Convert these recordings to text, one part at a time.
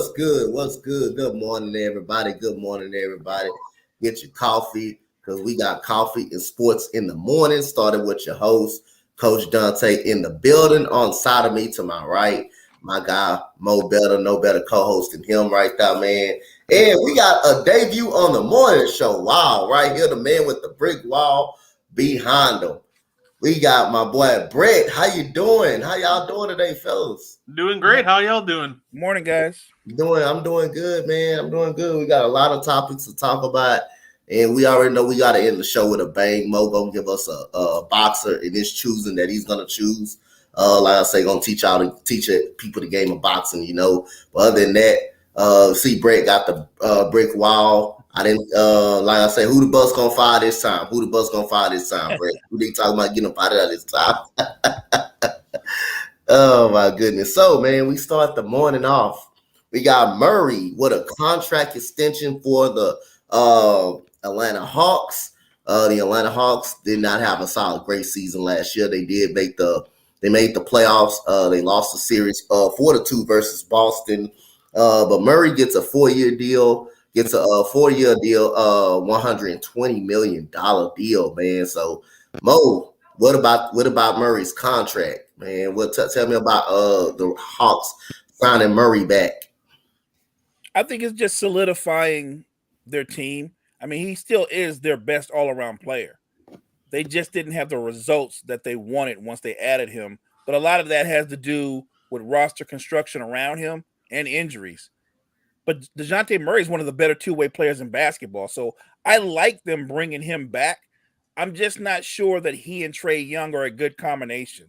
What's good? What's good? Good morning, everybody. Good morning, everybody. Get your coffee because we got coffee and sports in the morning. Started with your host, Coach Dante, in the building. On side of me to my right, my guy, Mo Better, no better co-host than him right there, man. And we got a debut on the morning show. Wow, right here, the man with the brick wall behind him. We got my boy Brett. How you doing? How y'all doing today, fellas? Doing great. How y'all doing? Morning, guys. I'm doing good, man. I'm doing good. We got a lot of topics to talk about, and we already know we got to end the show with a bang. Mo gonna give us a boxer in his choosing that he's gonna choose. Like I say, gonna teach people the game of boxing, you know. But other than that, see, Brett got the brick wall. I didn't like I say, who the bus gonna fire this time? Who the bus gonna fire this time, Brett? Who they talking about getting fired out this time? Oh my goodness. So man, we start the morning off. We got Murray with a contract extension for the Atlanta Hawks. The Atlanta Hawks did not have a great season last year. They made the playoffs. They lost the series 4-2 versus Boston. But Murray gets a 4-year deal. Gets a 4-year deal, $120 million deal, man. So Mo, what about Murray's contract, man? Tell me about the Hawks signing Murray back. I think it's just solidifying their team. I mean, he still is their best all-around player. They just didn't have the results that they wanted once they added him. But a lot of that has to do with roster construction around him and injuries. But DeJounte Murray is one of the better two-way players in basketball. So I like them bringing him back. I'm just not sure that he and Trae Young are a good combination.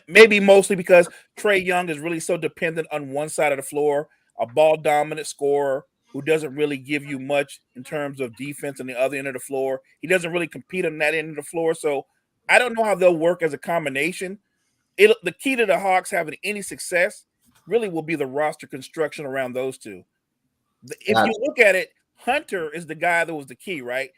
Maybe mostly because Trae Young is really so dependent on one side of the floor, a ball-dominant scorer who doesn't really give you much in terms of defense on the other end of the floor. He doesn't really compete on that end of the floor. So I don't know how they'll work as a combination. The key to the Hawks having any success really will be the roster construction around those two. If you look at it, Hunter is the guy that was the key, right?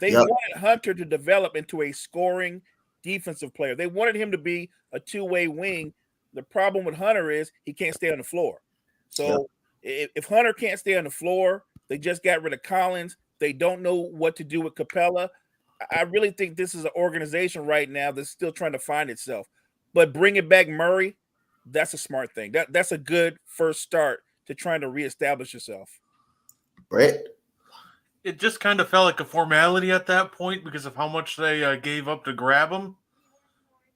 They wanted Hunter to develop into a scoring defensive player. They wanted him to be a two-way wing. The problem with Hunter is he can't stay on the floor. So if Hunter can't stay on the floor, they just got rid of Collins. They don't know what to do with Capella. I really think this is an organization right now that's still trying to find itself. But bringing back Murray, that's a smart thing. That's a good first start to trying to reestablish yourself. Brett? It just kind of felt like a formality at that point because of how much they gave up to grab him.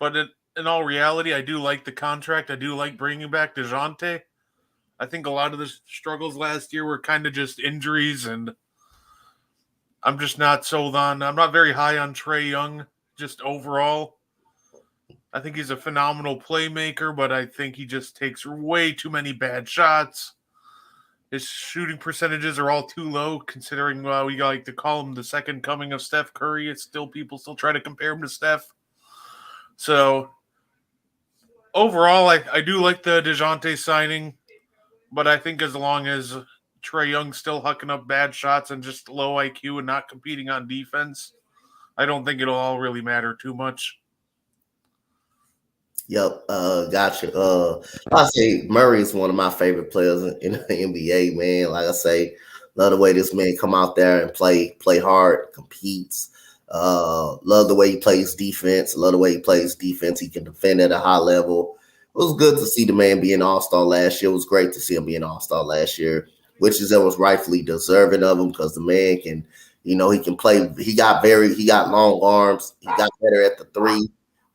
But in all reality, I do like the contract. I do like bringing back DeJounte. I think a lot of the struggles last year were kind of just injuries, and I'm just not sold on. I'm not very high on Trae Young just overall. I think he's a phenomenal playmaker, but I think he just takes way too many bad shots. His shooting percentages are all too low, considering we like to call him the second coming of Steph Curry. People still try to compare him to Steph. So overall, I do like the DeJounte signing, but I think as long as Trae Young's still hucking up bad shots and just low IQ and not competing on defense, I don't think it'll all really matter too much. Yep, gotcha. I say Murray is one of my favorite players in the NBA, man. Like I say, love the way this man come out there and play hard, competes. Love the way he plays defense. Love the way he plays defense. He can defend at a high level. It was good to see the man be an all-star last year. It was great to see him be an all-star last year, which is that was rightfully deserving of him because the man can, he can play. He got long arms. He got better at the three.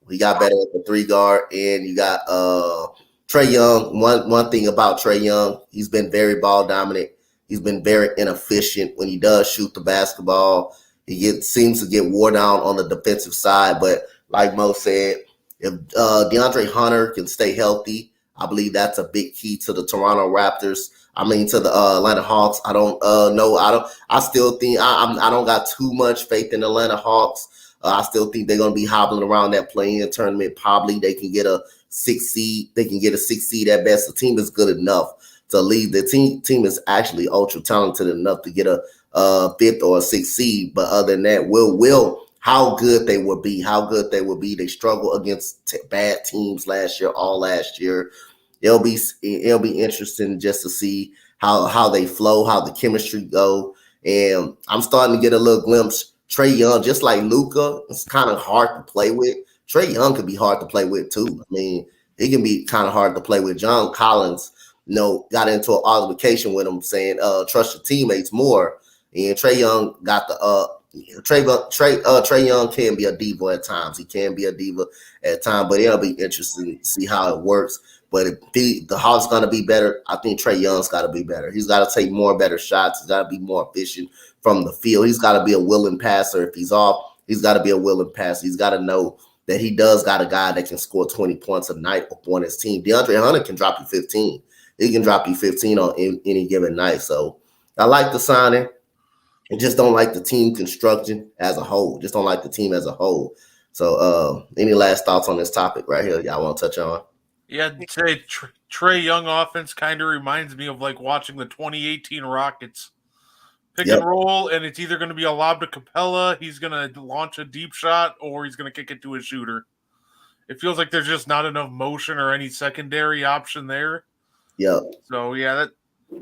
He got better at the three guard, and you got Trae Young. One thing about Trae Young, he's been very ball dominant. He's been very inefficient when he does shoot the basketball. He seems to get wore down on the defensive side. But like Mo said, if DeAndre Hunter can stay healthy, I believe that's a big key to the Toronto Raptors. I mean, to the Atlanta Hawks. I don't know. I still think I don't got too much faith in the Atlanta Hawks. I still think they're going to be hobbling around that play-in tournament. Probably they can get a 6 seed. They can get a 6 seed at best. The team is good enough to lead. The team is actually ultra talented enough to get a 5th or a 6th seed. But other than that, how good they will be. They struggled against bad teams last year. It'll be interesting just to see how they flow, how the chemistry go. And I'm starting to get a little glimpse. Trae Young, just like Luka, it's kind of hard to play with. Trae Young could be hard to play with too. I mean, he can be kind of hard to play with. John Collins, got into an altercation with him saying, trust your teammates more. And Trae Young got the Trae Young can be a diva at times. He can be a diva at times, but it'll be interesting to see how it works. But if the Hawks going to be better, I think Trae Young's got to be better. He's got to take more better shots. He's got to be more efficient from the field. He's got to be a willing passer. If he's off, he's got to be a willing passer. He's got to know that he does got a guy that can score 20 points a night on his team. DeAndre Hunter can drop you 15. He can drop you 15 on any given night. So I like the signing. I just don't like the team construction as a whole. Just don't like the team as a whole. So any last thoughts on this topic right here y'all want to touch on? Yeah, I'd say Trae Young offense kind of reminds me of like watching the 2018 Rockets pick and roll, and it's either going to be a lob to Capella, he's going to launch a deep shot, or he's going to kick it to a shooter. It feels like there's just not enough motion or any secondary option there. Yep. So, yeah,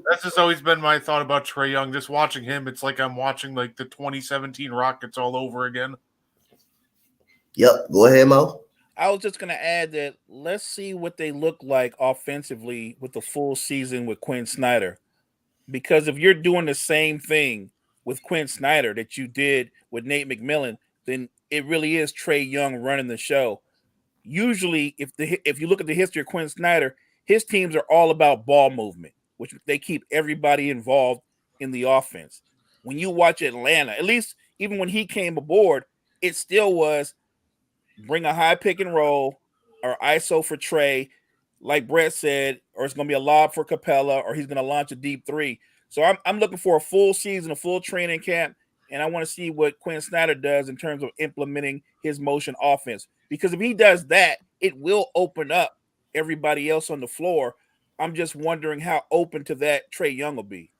that's just always been my thought about Trae Young. Just watching him, it's like I'm watching like the 2017 Rockets all over again. Yep. Go ahead, Mo. I was just going to add that let's see what they look like offensively with the full season with Quinn Snyder. Because if you're doing the same thing with Quinn Snyder that you did with Nate McMillan, then it really is Trae Young running the show. Usually, if you look at the history of Quinn Snyder, his teams are all about ball movement, which they keep everybody involved in the offense. When you watch Atlanta, at least even when he came aboard, it still was bring a high pick and roll or ISO for Trae, like Brett said, or it's going to be a lob for Capella, or he's going to launch a deep three. So I'm looking for a full season, a full training camp, and I want to see what Quinn Snyder does in terms of implementing his motion offense. Because if he does that, it will open up everybody else on the floor. I'm just wondering how open to that Trae Young will be.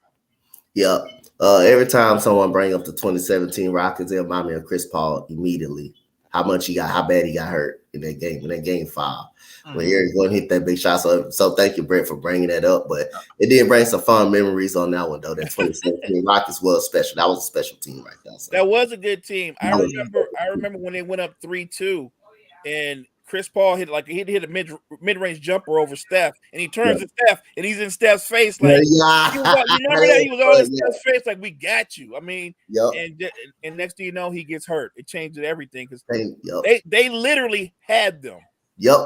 Yeah. Every time someone bring up the 2017 Rockets, they remind me of Chris Paul immediately. How bad he got hurt in that game 5. When Eric going to hit that big shot. So thank you, Brett, for bringing that up. But it did bring some fun memories on that one, though. That 2017 Rockets was special. That was a special team right there. So. That was a good team. I remember when they went up 3-2, and Chris Paul hit a mid-range jumper over Steph, and he turns to Steph, and he's in Steph's face like, you remember that? He was all in Steph's face like, we got you. I mean, and next thing you know, he gets hurt. It changed everything because they literally had them. Yep.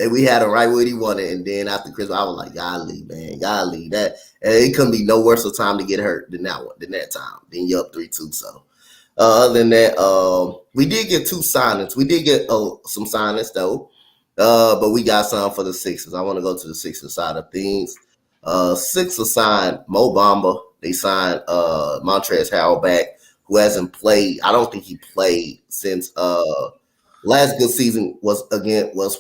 We had him right where he wanted, and then after Chris, I was like, golly, man, golly, that it couldn't be no worse of time to get hurt than that time. Then you're up 3-2. So other than that, we did get 2 signings. We did get some signings though, but we got some for the Sixers. I want to go to the Sixers side of things. Sixers signed Mo Bamba. They signed Montrezl Harrell back, who hasn't played. I don't think he played since last good season was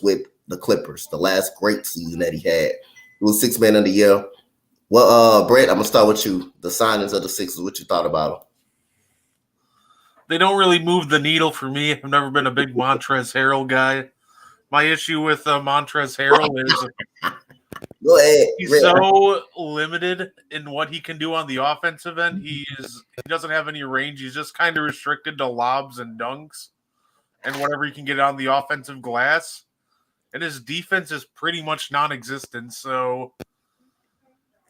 with the Clippers. The last great season that he had. He was 6th man of the year. Well, Brett, I'm gonna start with you. The signings of the Sixers. What you thought about them? They don't really move the needle for me. I've never been a big Montrezl Harrell guy. My issue with Montrezl Harrell is Go ahead, he's so limited in what he can do on the offensive end. He doesn't have any range. He's just kind of restricted to lobs and dunks and whatever he can get on the offensive glass. And his defense is pretty much non-existent. So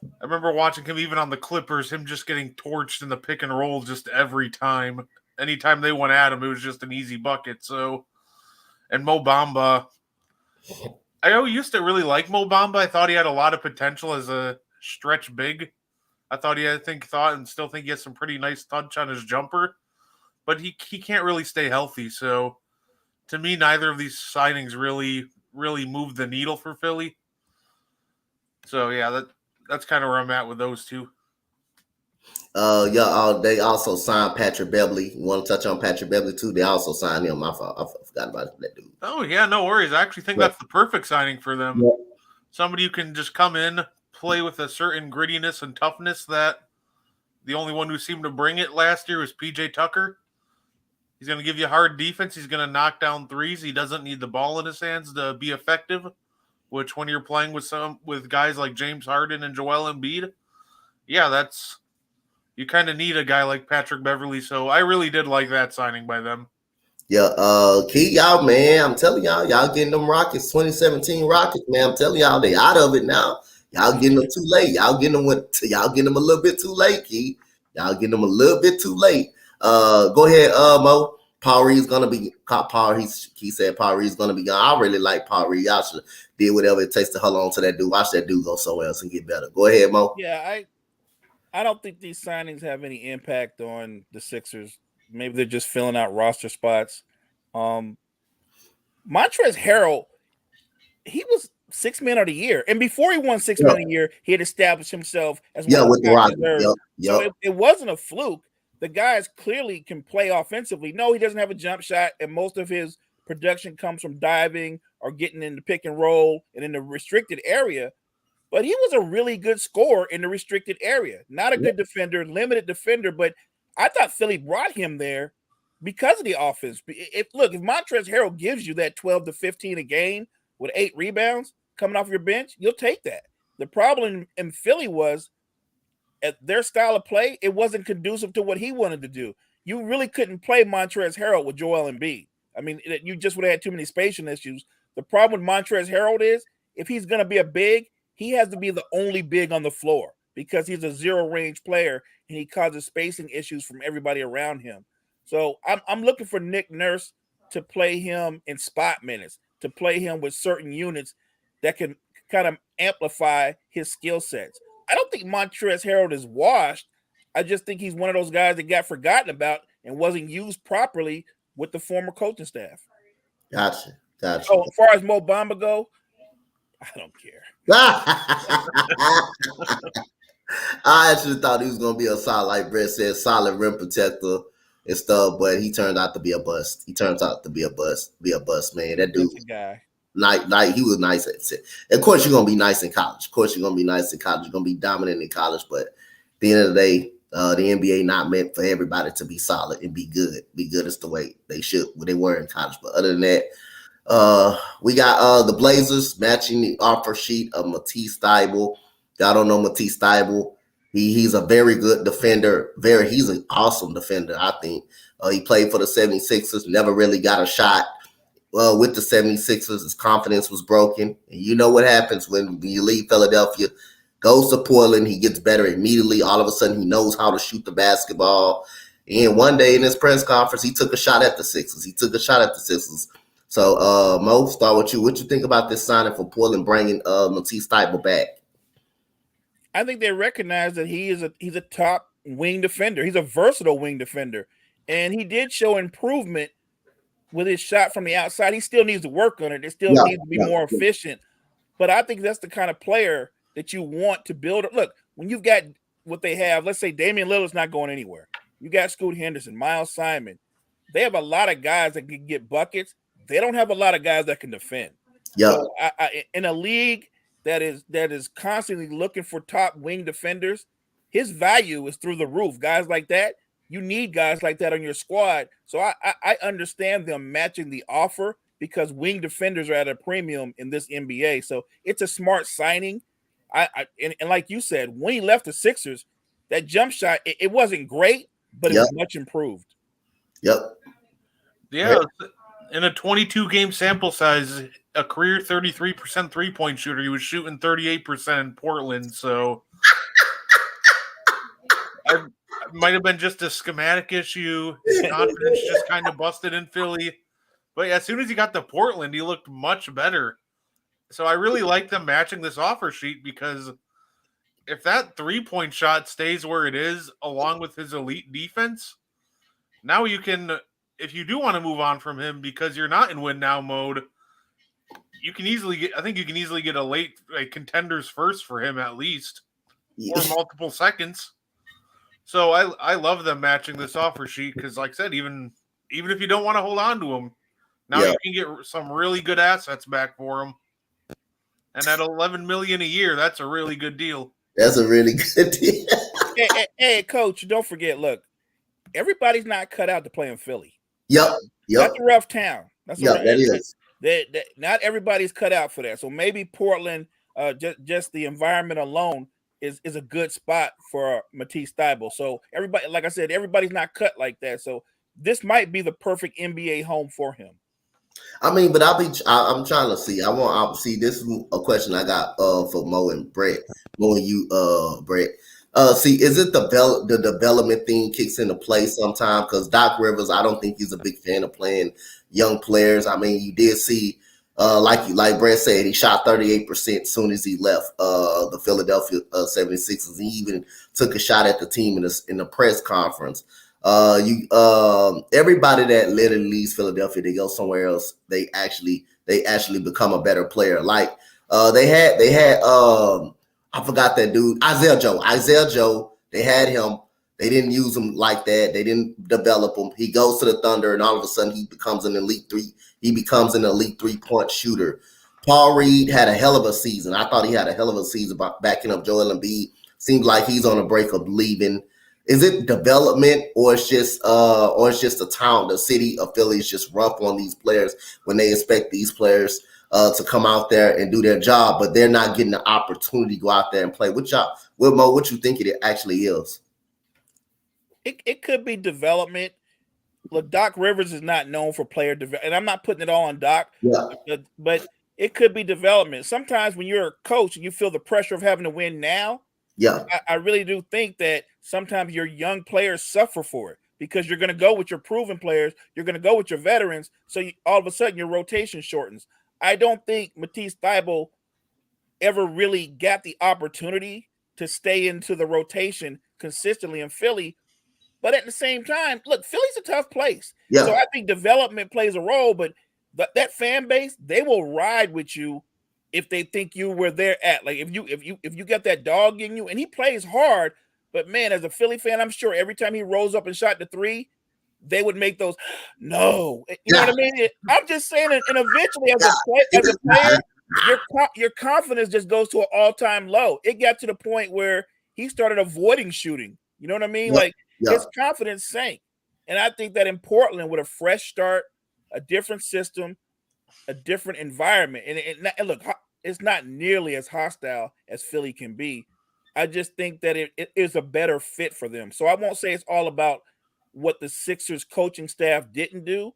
I remember watching him even on the Clippers, him just getting torched in the pick and roll just every time. Anytime they went at him, it was just an easy bucket. So, and Mo Bamba, I used to really like Mo Bamba. I thought he had a lot of potential as a stretch big. I thought and still think he has some pretty nice touch on his jumper. But he can't really stay healthy. So, to me, neither of these signings really moved the needle for Philly. So, yeah, that's kind of where I'm at with those two. They also signed Patrick Beverley. You want to touch on Patrick Beverley too? They also signed him. I forgot about that dude. Oh yeah, no worries. I actually think that's the perfect signing for them. Yeah. Somebody who can just come in, play with a certain grittiness and toughness that the only one who seemed to bring it last year was PJ Tucker. He's going to give you hard defense. He's going to knock down threes. He doesn't need the ball in his hands to be effective, which when you're playing with guys like James Harden and Joel Embiid, yeah, you kind of need a guy like Patrick Beverley. So I really did like that signing by them. Yeah, Key, y'all, man. I'm telling y'all getting them Rockets, 2017 Rockets, man. I'm telling y'all, they out of it now. Y'all getting them too late. Y'all getting them a little bit too late, Key. Y'all getting them a little bit too late. Go ahead, Mo. Paul Reed's gonna be he said Paul Reed's gonna be gone. I really like Paul Reed. Y'all should did whatever it takes to hold on to that dude. Watch that dude go somewhere else and get better. Go ahead, Mo. Yeah, I don't think these signings have any impact on the Sixers. Maybe they're just filling out roster spots. Montrezl Harrell, he was 6 Man of the Year, and before he won 6 Man of the Year, he had established himself as one of with the Rockets. So it wasn't a fluke. The guys clearly can play offensively. No, he doesn't have a jump shot, and most of his production comes from diving or getting in the pick and roll and in the restricted area. But he was a really good scorer in the restricted area. Not a good defender, limited defender, but I thought Philly brought him there because of the offense. If Montrezl Harrell gives you that 12 to 15 a game with 8 rebounds coming off your bench, you'll take that. The problem in Philly was at their style of play, it wasn't conducive to what he wanted to do. You really couldn't play Montrezl Harrell with Joel Embiid. I mean, you just would have had too many spacing issues. The problem with Montrezl Harrell is if he's going to be a big, he has to be the only big on the floor because he's a zero range player and he causes spacing issues from everybody around him. So I'm looking for Nick Nurse to play him in spot minutes, to play him with certain units that can kind of amplify his skill sets. I don't think Montrezl Harrell is washed. I just think he's one of those guys that got forgotten about and wasn't used properly with the former coaching staff. Gotcha. So as far as Mo Bamba go, I don't care. I actually thought he was gonna be a solid, like Brett said, solid rim protector and stuff, but he turned out to be a bust. He turns out to be a bust, man. That dude, guy. Like he was nice at it. Of course, you're gonna be nice in college. You're gonna be dominant in college, but at the end of the day, the NBA not meant for everybody to be solid and be good. Be good is the way they were in college. But other than that, we got the Blazers matching the offer sheet of Mattise Thybulle. Y'all don't know Mattise Thybulle. He's a very good defender. He's an awesome defender, I think. He played for the 76ers, never really got a shot. With the 76ers, his confidence was broken. And you know what happens when you leave Philadelphia, goes to Portland, he gets better immediately. All of a sudden, he knows how to shoot the basketball. And one day in his press conference, he took a shot at the Sixers. So, Mo, start with you. What you think about this signing for Portland bringing Mattise Thybulle back? I think they recognize that he's a top wing defender. He's a versatile wing defender. And he did show improvement with his shot from the outside. He still needs to work on it. It still needs to be more efficient. But I think that's the kind of player that you want to build. Look, when you've got what they have, let's say Damian Lillard's not going anywhere. You got Scoot Henderson, Miles Simon. They have a lot of guys that can get buckets. They don't have a lot of guys that can defend. Yeah. So in a league that is constantly looking for top wing defenders, his value is through the roof. Guys like that, you need guys like that on your squad. So I understand them matching the offer because wing defenders are at a premium in this NBA. So it's a smart signing. And like you said, when he left the Sixers, that jump shot, it wasn't great, but it was much improved. Yep. Yeah. Right. In a 22-game sample size, a career 33% three-point shooter, he was shooting 38% in Portland. So it might have been just a schematic issue. His confidence just kind of busted in Philly. But as soon as he got to Portland, he looked much better. So I really like them matching this offer sheet because if that three-point shot stays where it is, along with his elite defense, now you can, if you do want to move on from him because you're not in win now mode, you can easily get a late contenders first for him at least, or multiple seconds. So I love them matching this offer sheet because, like I said, even if you don't want to hold on to him, now you can get some really good assets back for him. And at $11 million a year, that's a really good deal. That's a really good deal. hey, coach, don't forget, look, everybody's not cut out to play in Philly. Yep. That's a rough town. That is. Not everybody's cut out for that. So maybe Portland, just the environment alone, is a good spot for Mattise Thybulle. So everybody, like I said, everybody's not cut like that. So this might be the perfect NBA home for him. I mean, but I'm trying to see. I see. This is a question I got for Mo and Brett. Mo and you, Brett. See, is it the development thing kicks into play sometime? Because Doc Rivers, I don't think he's a big fan of playing young players. I mean, you did see, like Brett said, he shot 38% as soon as he left the Philadelphia 76ers. He even took a shot at the team in the press conference. Everybody that literally leaves Philadelphia, they go somewhere else. They actually become a better player. Like they had I forgot that dude, Isaiah Joe. They had him. They didn't use him like that. They didn't develop him. He goes to the Thunder, and all of a sudden he becomes an elite three. He becomes an elite 3-point shooter. Paul Reed had a hell of a season. I thought he had a hell of a season backing up Joel Embiid. Seems like he's on the break of leaving. Is it development, or it's just the town, the city of Philly is just rough on these players when they expect these players to come out there and do their job, but they're not getting the opportunity to go out there and play. What you think it actually is? It could be development. Look, Doc Rivers is not known for player development, and I'm not putting it all on Doc. Yeah. But it could be development. Sometimes when you're a coach and you feel the pressure of having to win now, yeah, I really do think that sometimes your young players suffer for it because you're going to go with your proven players, you're going to go with your veterans, so all of a sudden your rotation shortens. I don't think Mattise Thybulle ever really got the opportunity to stay into the rotation consistently in Philly. But at the same time, look, Philly's a tough place. Yeah. So I think development plays a role, but that fan base, they will ride with you if they think you were there at. Like if you got that dog in you, and he plays hard, but man, as a Philly fan, I'm sure every time he rose up and shot the three, they would make those no. You know what I mean? I'm just saying, and eventually as a player, your confidence just goes to an all-time low. It got to the point where he started avoiding shooting. You know what I mean? Like his confidence sank. And I think that in Portland, with a fresh start, a different system, a different environment, and look, it's not nearly as hostile as Philly can be. I just think that it is a better fit for them. So I won't say it's all about what the Sixers coaching staff didn't do.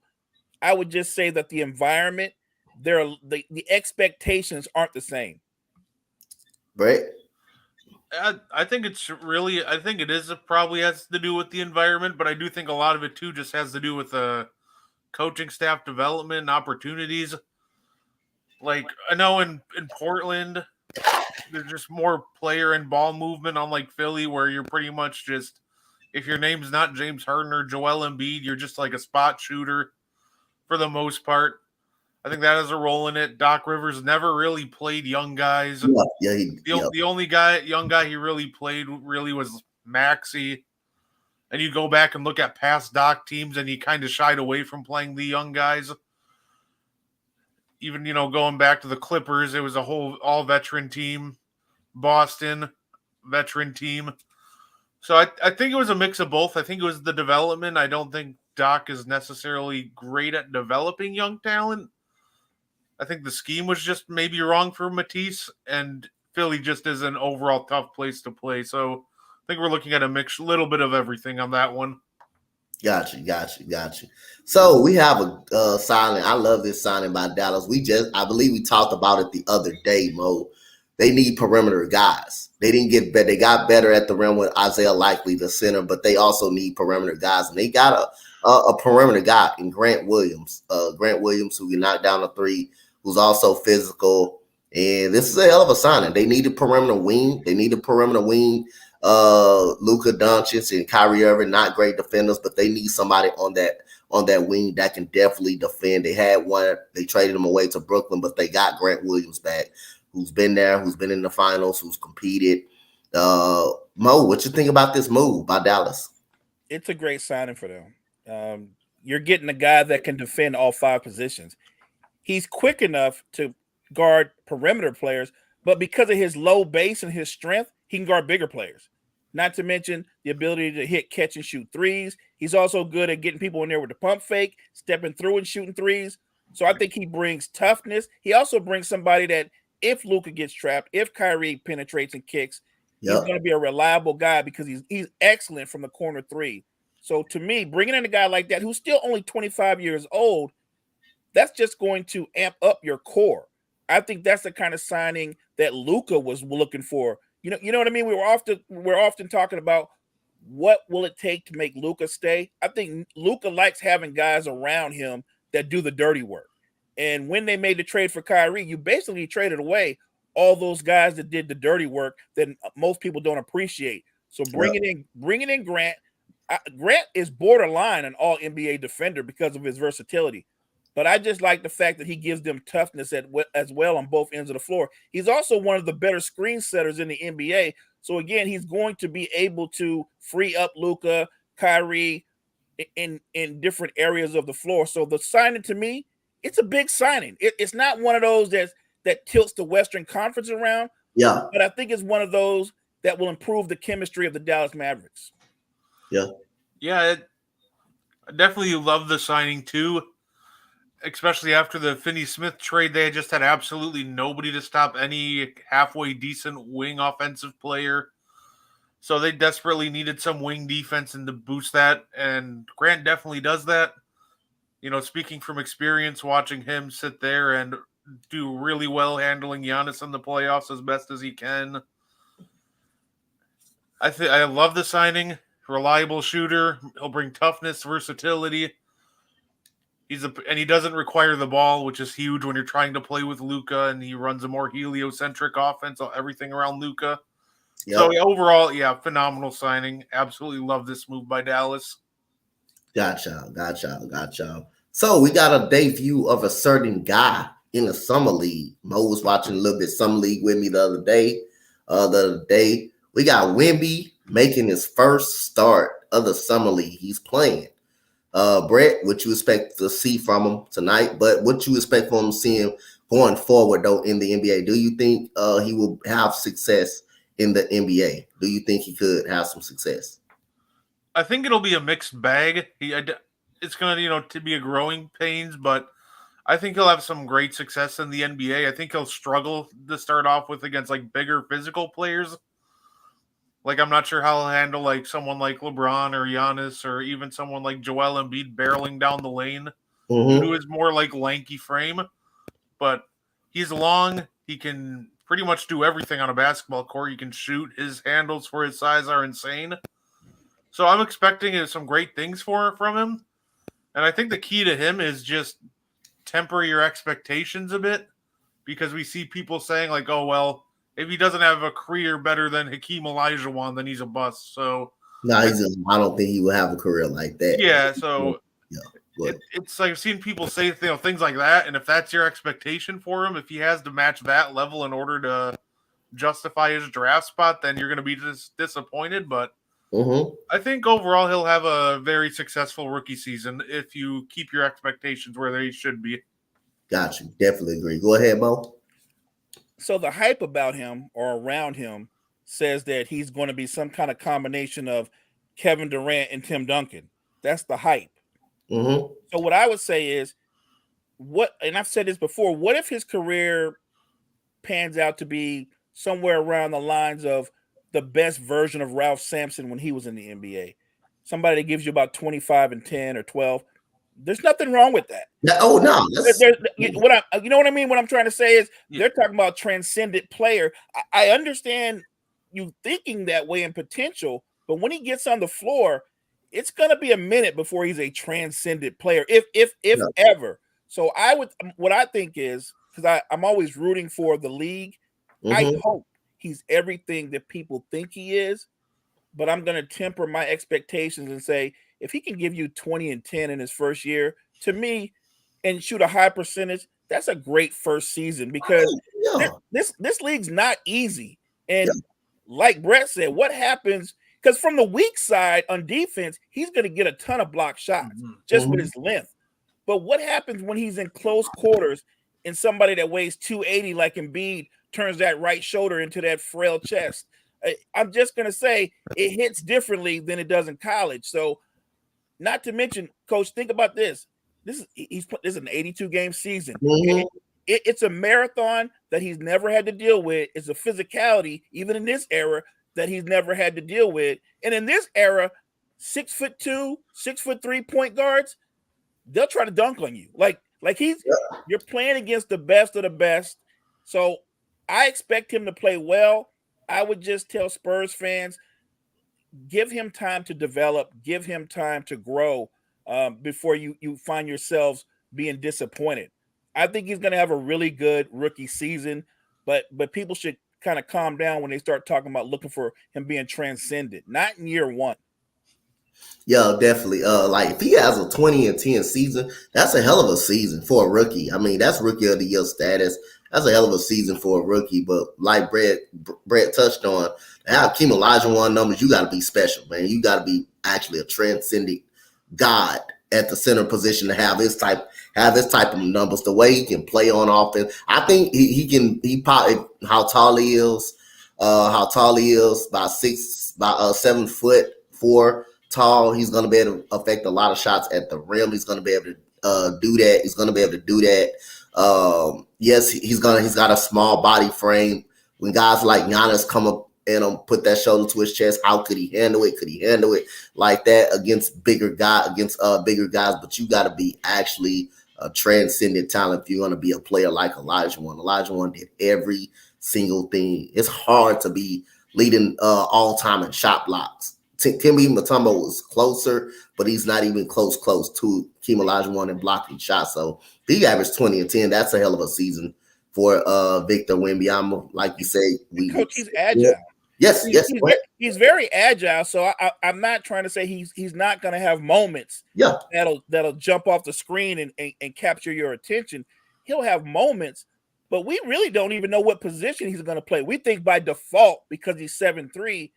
I would just say that the environment, the expectations aren't the same. Right. I think it is probably has to do with the environment, but I do think a lot of it too just has to do with the coaching staff development and opportunities. Like I know in Portland, there's just more player and ball movement, unlike Philly, where you're pretty much just, if your name's not James Harden or Joel Embiid, you're just like a spot shooter for the most part. I think that has a role in it. Doc Rivers never really played young guys. The only young guy he really played was Maxey. And you go back and look at past Doc teams, and he kind of shied away from playing the young guys. Even, going back to the Clippers, it was a whole all-veteran team. Boston, veteran team. So I think it was a mix of both. I think it was the development. I don't think Doc is necessarily great at developing young talent. I think the scheme was just maybe wrong for Mattise, and Philly just is an overall tough place to play. So I think we're looking at a little bit of everything on that one. Got you. So we have a signing. I love this signing by Dallas. I believe we talked about it the other day, Mo. They need perimeter guys. They didn't get better. They got better at the rim with Isaiah Likely, the center, but they also need perimeter guys. And they got a perimeter guy in Grant Williams. Grant Williams, who can knock down a three, who's also physical. And this is a hell of a signing. They need a perimeter wing. Luka Doncic and Kyrie Irving, not great defenders, but they need somebody on that wing that can definitely defend. They had one. They traded him away to Brooklyn, but they got Grant Williams back, who's been there, who's been in the finals, who's competed. Mo, what you think about this move by Dallas? It's a great signing for them. You're getting a guy that can defend all five positions. He's quick enough to guard perimeter players, but because of his low base and his strength, he can guard bigger players. Not to mention the ability to hit, catch, and shoot threes. He's also good at getting people in there with the pump fake, stepping through and shooting threes. So I think he brings toughness. He also brings somebody that if Luka gets trapped, if Kyrie penetrates and kicks, He's Yep. going to be a reliable guy because he's excellent from the corner three. So to me, bringing in a guy like that who's still only 25 years old, that's just going to amp up your core. I think that's the kind of signing that Luka was looking for. You know what I mean? We're often talking about what will it take to make Luka stay. I think Luka likes having guys around him that do the dirty work. And when they made the trade for Kyrie, you basically traded away all those guys that did the dirty work that most people don't appreciate. So bringing in Grant, Grant is borderline an all NBA defender because of his versatility. But I just like the fact that he gives them toughness as well on both ends of the floor. He's also one of the better screen setters in the NBA. So again, he's going to be able to free up Luka, Kyrie in different areas of the floor. So the signing to me, it's a big signing. It's not one of those that tilts the Western Conference around. Yeah. But I think it's one of those that will improve the chemistry of the Dallas Mavericks. Yeah. Yeah, I definitely love the signing too. Especially after the Finney-Smith trade, they just had absolutely nobody to stop any halfway decent wing offensive player. So they desperately needed some wing defense and to boost that. And Grant definitely does that. You know, speaking from experience, watching him sit there and do really well handling Giannis in the playoffs as best as he can. I love the signing. Reliable shooter. He'll bring toughness, versatility. And he doesn't require the ball, which is huge when you're trying to play with Luka, and he runs a more heliocentric offense, everything around Luka. Yep. So overall, phenomenal signing. Absolutely love this move by Dallas. Gotcha. So we got a debut of a certain guy in the summer league. Mo was watching a little bit summer league with me the other day. We got Wemby making his first start of the summer league. He's playing. Brett, what you expect to see from him tonight, but what you expect from him seeing going forward though in the NBA? Do you think he will have success in the NBA? Do you think he could have some success? I think it'll be a mixed bag. It's going to be a growing pains, but I think he'll have some great success in the NBA. I think he'll struggle to start off with against like bigger physical players. Like, I'm not sure how he'll handle like someone like LeBron or Giannis or even someone like Joel Embiid barreling down the lane, who is more like lanky frame. But he's long. He can pretty much do everything on a basketball court. He can shoot. His handles for his size are insane. So I'm expecting some great things from him. And I think the key to him is just temper your expectations a bit, because we see people saying like, oh, well, if he doesn't have a career better than Hakeem Olajuwon, then he's a bust. So no, I don't think he will have a career like that. Yeah, so it's like I've seen people say things like that, and if that's your expectation for him, if he has to match that level in order to justify his draft spot, then you're going to be disappointed. But I think overall he'll have a very successful rookie season if you keep your expectations where they should be. Got you. Definitely agree. Go ahead, Mo. So the hype about him or around him says that he's going to be some kind of combination of Kevin Durant and Tim Duncan. That's the hype. So what I would say is, and I've said this before, what if his career pans out to be somewhere around the lines of the best version of Ralph Sampson when he was in the NBA? Somebody that gives you about 25 and 10 or 12. There's nothing wrong with that. Oh no! You know what I mean? What I'm trying to say is they're talking about transcendent player. I understand you thinking that way in potential, but when he gets on the floor, it's going to be a minute before he's a transcendent player, if ever. So what I think is, because I'm always rooting for the league. I hope he's everything that people think he is, but I'm going to temper my expectations and say, if he can give you 20 and 10 in his first year, to me, and shoot a high percentage, that's a great first season, because this league's not easy. And like Brett said, what happens, because from the weak side on defense, he's going to get a ton of block shots just with his length. But what happens when he's in close quarters and somebody that weighs 280 like Embiid turns that right shoulder into that frail chest? I'm just going to say it hits differently than it does in college. So, not to mention, Coach, think about this. This is an 82-game season. It's a marathon that he's never had to deal with. It's a physicality, even in this era, that he's never had to deal with. And in this era, 6'2", 6'3" point guards, they'll try to dunk on you. Like you're playing against the best of the best. So I expect him to play well. I would just tell Spurs fans, give him time to develop, give him time to grow before you find yourselves being disappointed. I think he's going to have a really good rookie season, but people should kind of calm down when they start talking about looking for him being transcendent, not in year one. Yeah, definitely. Like if he has a 20-10 season, that's a hell of a season for a rookie. I mean, that's rookie of the year status. That's a hell of a season for a rookie. But like Brett touched on, to have Hakeem Olajuwon numbers, you got to be special, man. You got to be actually a transcendent god at the center position to have this type of numbers. The way he can play on offense, I think he can. He probably how tall he is, about 7'4" tall. He's going to be able to affect a lot of shots at the rim. He's going to be able to do that. He's going to be able to do that. Yes, he's got a small body frame. When guys like Giannis come up and put that shoulder to his chest, how could he handle it? Could he handle it like that against bigger guys? But you got to be actually a transcendent talent if you're going to be a player like Olajuwon. Olajuwon did every single thing. It's hard to be leading all time in shot blocks. Timmy Mutombo was closer, but he's not even close to Hakeem Olajuwon in blocking shots. So he averaged 20-10. That's a hell of a season for Victor Wembanyama. Like you say, Coach, he's agile. Yes. He's very agile. So I'm not trying to say he's not going to have moments. Yeah, that'll jump off the screen and capture your attention. He'll have moments, but we really don't even know what position he's going to play. We think by default, because he's 7'3",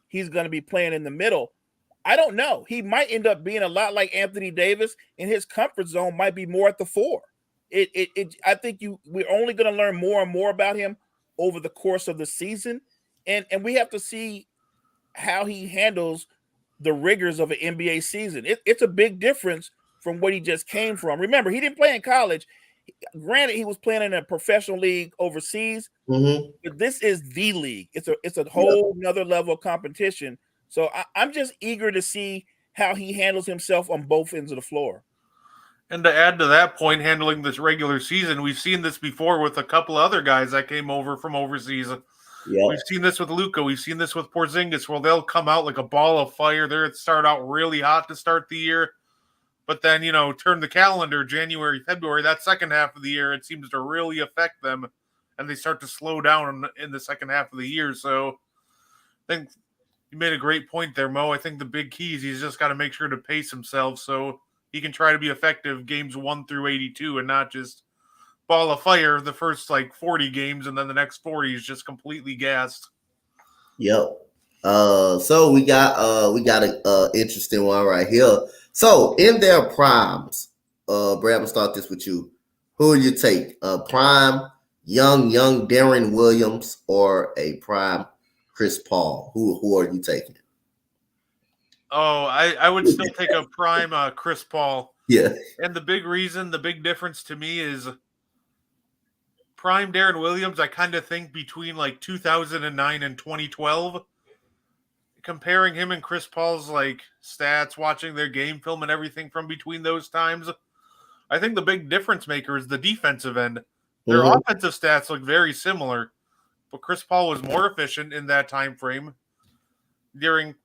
he's going to be playing in the middle. I don't know. He might end up being a lot like Anthony Davis, and his comfort zone might be more at the 4. I think we're only going to learn more and more about him over the course of the season, and we have to see how he handles the rigors of an NBA season. It's a big difference from what he just came from. Remember, he didn't play in college. Granted, he was playing in a professional league overseas, but this is the league. It's a whole nother level of competition. So I'm just eager to see how he handles himself on both ends of the floor. And to add to that point, handling this regular season, we've seen this before with a couple of other guys that came over from overseas. Yeah. We've seen this with Luka. We've seen this with Porzingis, where they'll come out like a ball of fire. They'll start out really hot to start the year. But then, turn the calendar, January, February, that second half of the year, it seems to really affect them, and they start to slow down in the second half of the year. So I think you made a great point there, Mo. I think the big key is he's just got to make sure to pace himself so he can try to be effective games 1 through 82 and not just ball of fire the first, 40 games, and then the next 40 is just completely gassed. Yep. So we got a interesting one right here. So in their primes, Brad, I'm gonna start this with you. Who do you take? Prime young Darren Williams or a prime Chris Paul? Who are you taking? Oh, I would still take a prime Chris Paul. Yeah. And the big difference to me is prime Darren Williams, I kind of think between 2009 and 2012. Comparing him and Chris Paul's stats, watching their game film and everything from between those times, I think the big difference maker is the defensive end. Their offensive stats look very similar, but Chris Paul was more efficient in that time frame during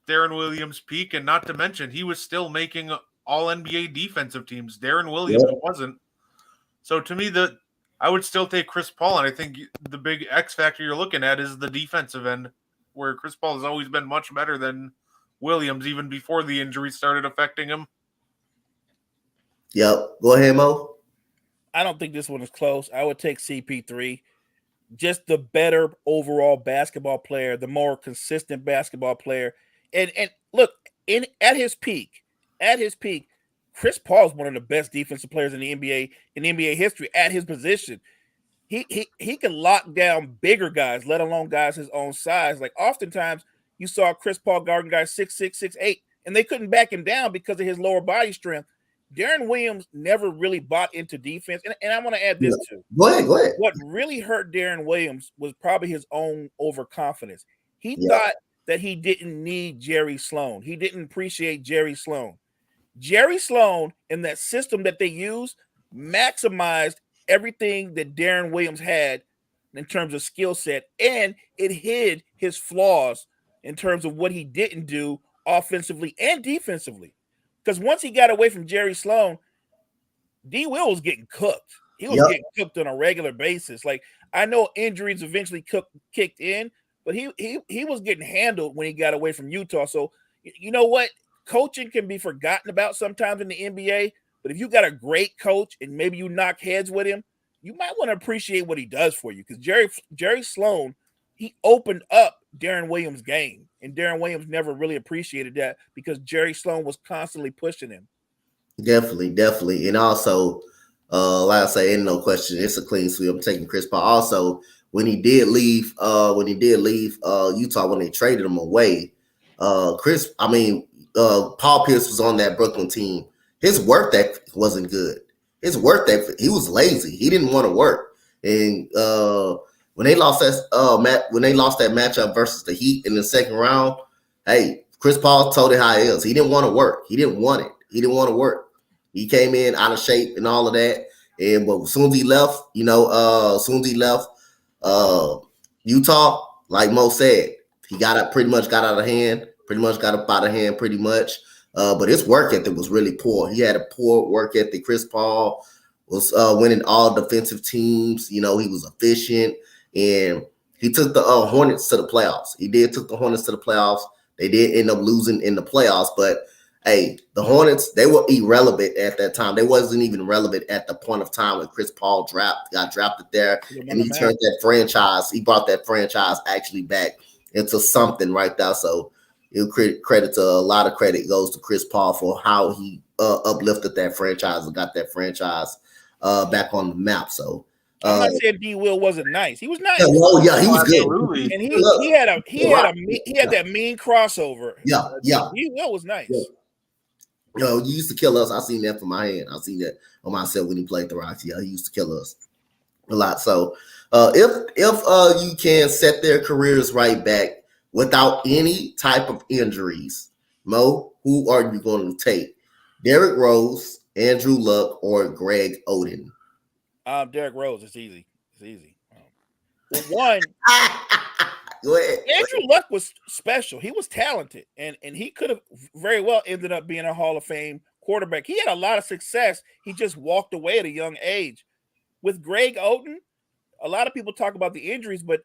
Darren Williams' peak, and not to mention he was still making all NBA defensive teams. Darren Williams wasn't. So to me, I would still take Chris Paul, and I think the big X factor you're looking at is the defensive end, where Chris Paul has always been much better than Williams, even before the injury started affecting him. Yep. Go ahead, Mo. I don't think this one is close. I would take CP3. Just the better overall basketball player, the more consistent basketball player. And look, at his peak, Chris Paul is one of the best defensive players in the NBA history at his position. He can lock down bigger guys, let alone guys his own size. Oftentimes you saw Chris Paul guarding guys 6'6", 6'8", and they couldn't back him down because of his lower body strength. Darren Williams never really bought into defense. And I want to add this too. Go ahead. What really hurt Darren Williams was probably his own overconfidence. He Yeah. thought that he didn't need Jerry Sloan. He didn't appreciate Jerry Sloan. Jerry Sloan and that system that they used maximized everything that Darren Williams had in terms of skill set, and it hid his flaws in terms of what he didn't do offensively and defensively. Because once he got away from Jerry Sloan, D. Will was getting cooked. He was Yep. getting cooked on a regular basis. Like, I know injuries eventually kicked in, but he was getting handled when he got away from Utah. So you know what? Coaching can be forgotten about sometimes in the NBA, but if you got a great coach and maybe you knock heads with him, you might want to appreciate what he does for you. Because Jerry Sloan, he opened up Darren Williams' game, and Darren Williams never really appreciated that because Jerry Sloan was constantly pushing him. Definitely. And also, like I say, ain't no question, it's a clean sweep. I'm taking Chris Paul. Also, when he did leave Utah, when they traded him away, Paul Pierce was on that Brooklyn team. His work ethic wasn't good. His work ethic, he was lazy. He didn't want to work. And when they lost that matchup versus the Heat in the second round, hey, Chris Paul told it how it is. He didn't want to work. He didn't want it. He didn't want to work. He came in out of shape and all of that. But as soon as he left, Utah, like Mo said, he pretty much got up out of hand. But his work ethic was really poor. He had a poor work ethic. Chris Paul was winning all defensive teams. He was efficient, and he took the Hornets to the playoffs. They did end up losing in the playoffs, but hey, the Hornets, they were irrelevant at that time. They wasn't even relevant at the point of time when Chris Paul got drafted there, and he turned that franchise. He brought that franchise actually back into something right there. So a lot of credit goes to Chris Paul for how he uplifted that franchise and got that franchise back on the map. So I'm not saying D. Will wasn't nice. He was nice. Yeah, he was absolutely. good. And he had that mean crossover. Yeah. D. Will was nice. Yeah. You used to kill us. I seen that from my hand. I seen that on myself when he played the Rocks. Yeah, he used to kill us a lot. So if you can set their careers right back without any type of injuries, Mo, who are you going to take? Derrick Rose, Andrew Luck, or Greg Oden? Derrick Rose. It's easy. Well, one, Go ahead. Andrew Luck was special. He was talented, and he could have very well ended up being a Hall of Fame quarterback. He had a lot of success. He just walked away at a young age. With Greg Oden, a lot of people talk about the injuries, but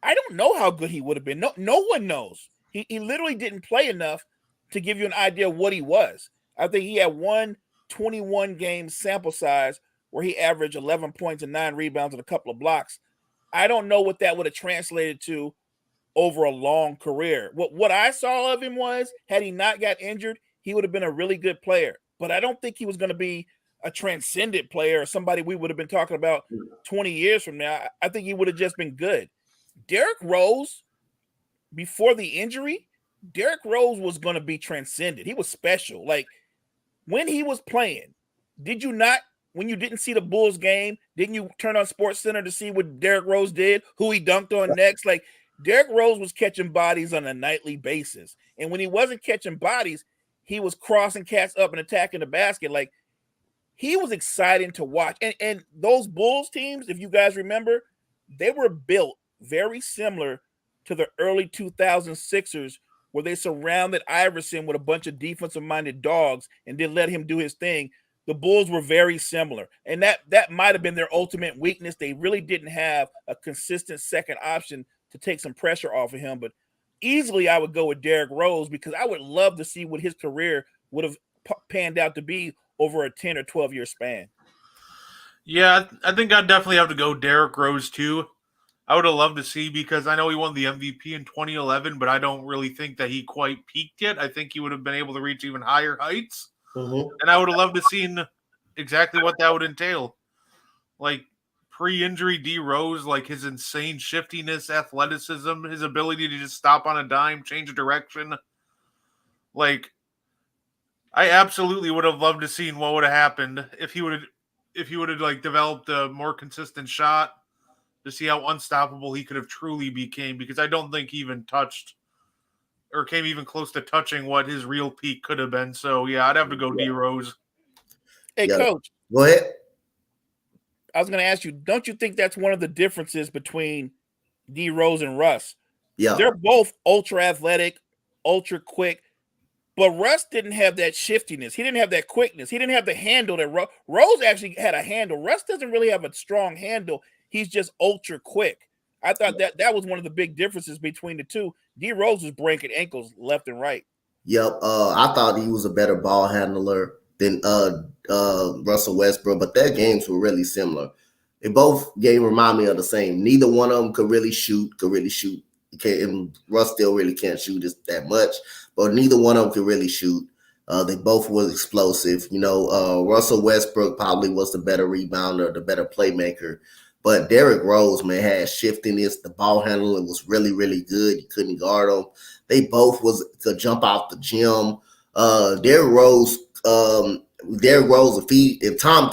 I don't know how good he would have been. No one knows. He literally didn't play enough to give you an idea of what he was. I think he had 21 game sample size where he averaged 11 points and 9 rebounds and a couple of blocks. I don't know what that would have translated to over a long career. What I saw of him was, had he not got injured, he would have been a really good player. But I don't think he was going to be a transcendent player or somebody we would have been talking about 20 years from now. I think he would have just been good. Derrick Rose, before the injury, Derrick Rose was going to be transcendent. He was special. Like, when he was playing, did you not, when you didn't see the Bulls game, didn't you turn on SportsCenter to see what Derrick Rose did, who he dunked on next? Like, Derrick Rose was catching bodies on a nightly basis. And when he wasn't catching bodies, he was crossing cats up and attacking the basket. Like, he was exciting to watch. And those Bulls teams, if you guys remember, they were built very similar to the early 2000 Sixers, where they surrounded Iverson with a bunch of defensive-minded dogs and then let him do his thing. The Bulls were very similar. And that might have been their ultimate weakness. They really didn't have a consistent second option to take some pressure off of him. But easily I would go with Derrick Rose, because I would love to see what his career would have panned out to be over a 10 or 12-year span. Yeah, I think I'd definitely have to go Derrick Rose too. I would have loved to see, because I know he won the MVP in 2011, but I don't really think that he quite peaked yet. I think he would have been able to reach even higher heights. Mm-hmm. And I would have loved to see exactly what that would entail. Like, pre-injury D Rose, like his insane shiftiness, athleticism, his ability to just stop on a dime, change of direction. Like, I absolutely would have loved to see what would have happened if he would have like developed a more consistent shot, to see how unstoppable he could have truly became, because I don't think he even touched or came even close to touching what his real peak could have been. So yeah, I'd have to go D Rose. Hey, Yeah. Coach, Go ahead. I was going to ask you, don't you think that's one of the differences between D Rose and Russ? Yeah. They're both ultra athletic, ultra quick, but Russ didn't have that shiftiness. He didn't have that quickness. He didn't have the handle that Rose actually had a handle. Russ doesn't really have a strong handle. He's just ultra quick. I thought that was one of the big differences between the two. D Rose was breaking ankles left and right. Yep. I thought he was a better ball handler than Russell Westbrook, but their games were really similar. They both games remind me of the same. Neither one of them could really shoot. And Russ still really can't shoot that much, but neither one of them could really shoot. They both was explosive. Russell Westbrook probably was the better rebounder, the better playmaker. But Derrick Rose, man, had shiftiness. The ball handling was really, really good. You couldn't guard him. They both could jump out the gym. Derrick Rose, if Tom,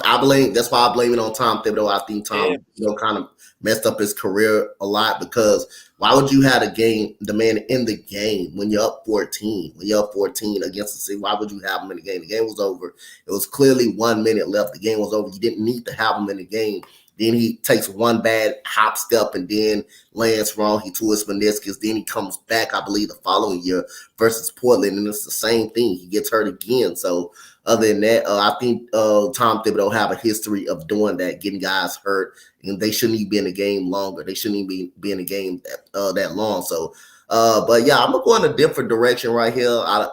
that's why I blame it on Tom Thibodeau. I think Tom, kind of messed up his career a lot, because why would you have the man in the game when you're up 14? When you're up 14 against the city, why would you have him in the game? The game was over. It was clearly 1 minute left. The game was over. You didn't need to have him in the game. Then he takes one bad hop step and then lands wrong. He twists meniscus. Then he comes back, I believe, the following year versus Portland, and it's the same thing. He gets hurt again. So other than that, I think Tom Thibodeau have a history of doing that, getting guys hurt, and they shouldn't even be in the game longer. They shouldn't even be in the game that long. So, but yeah, I'm gonna go in a different direction right here. I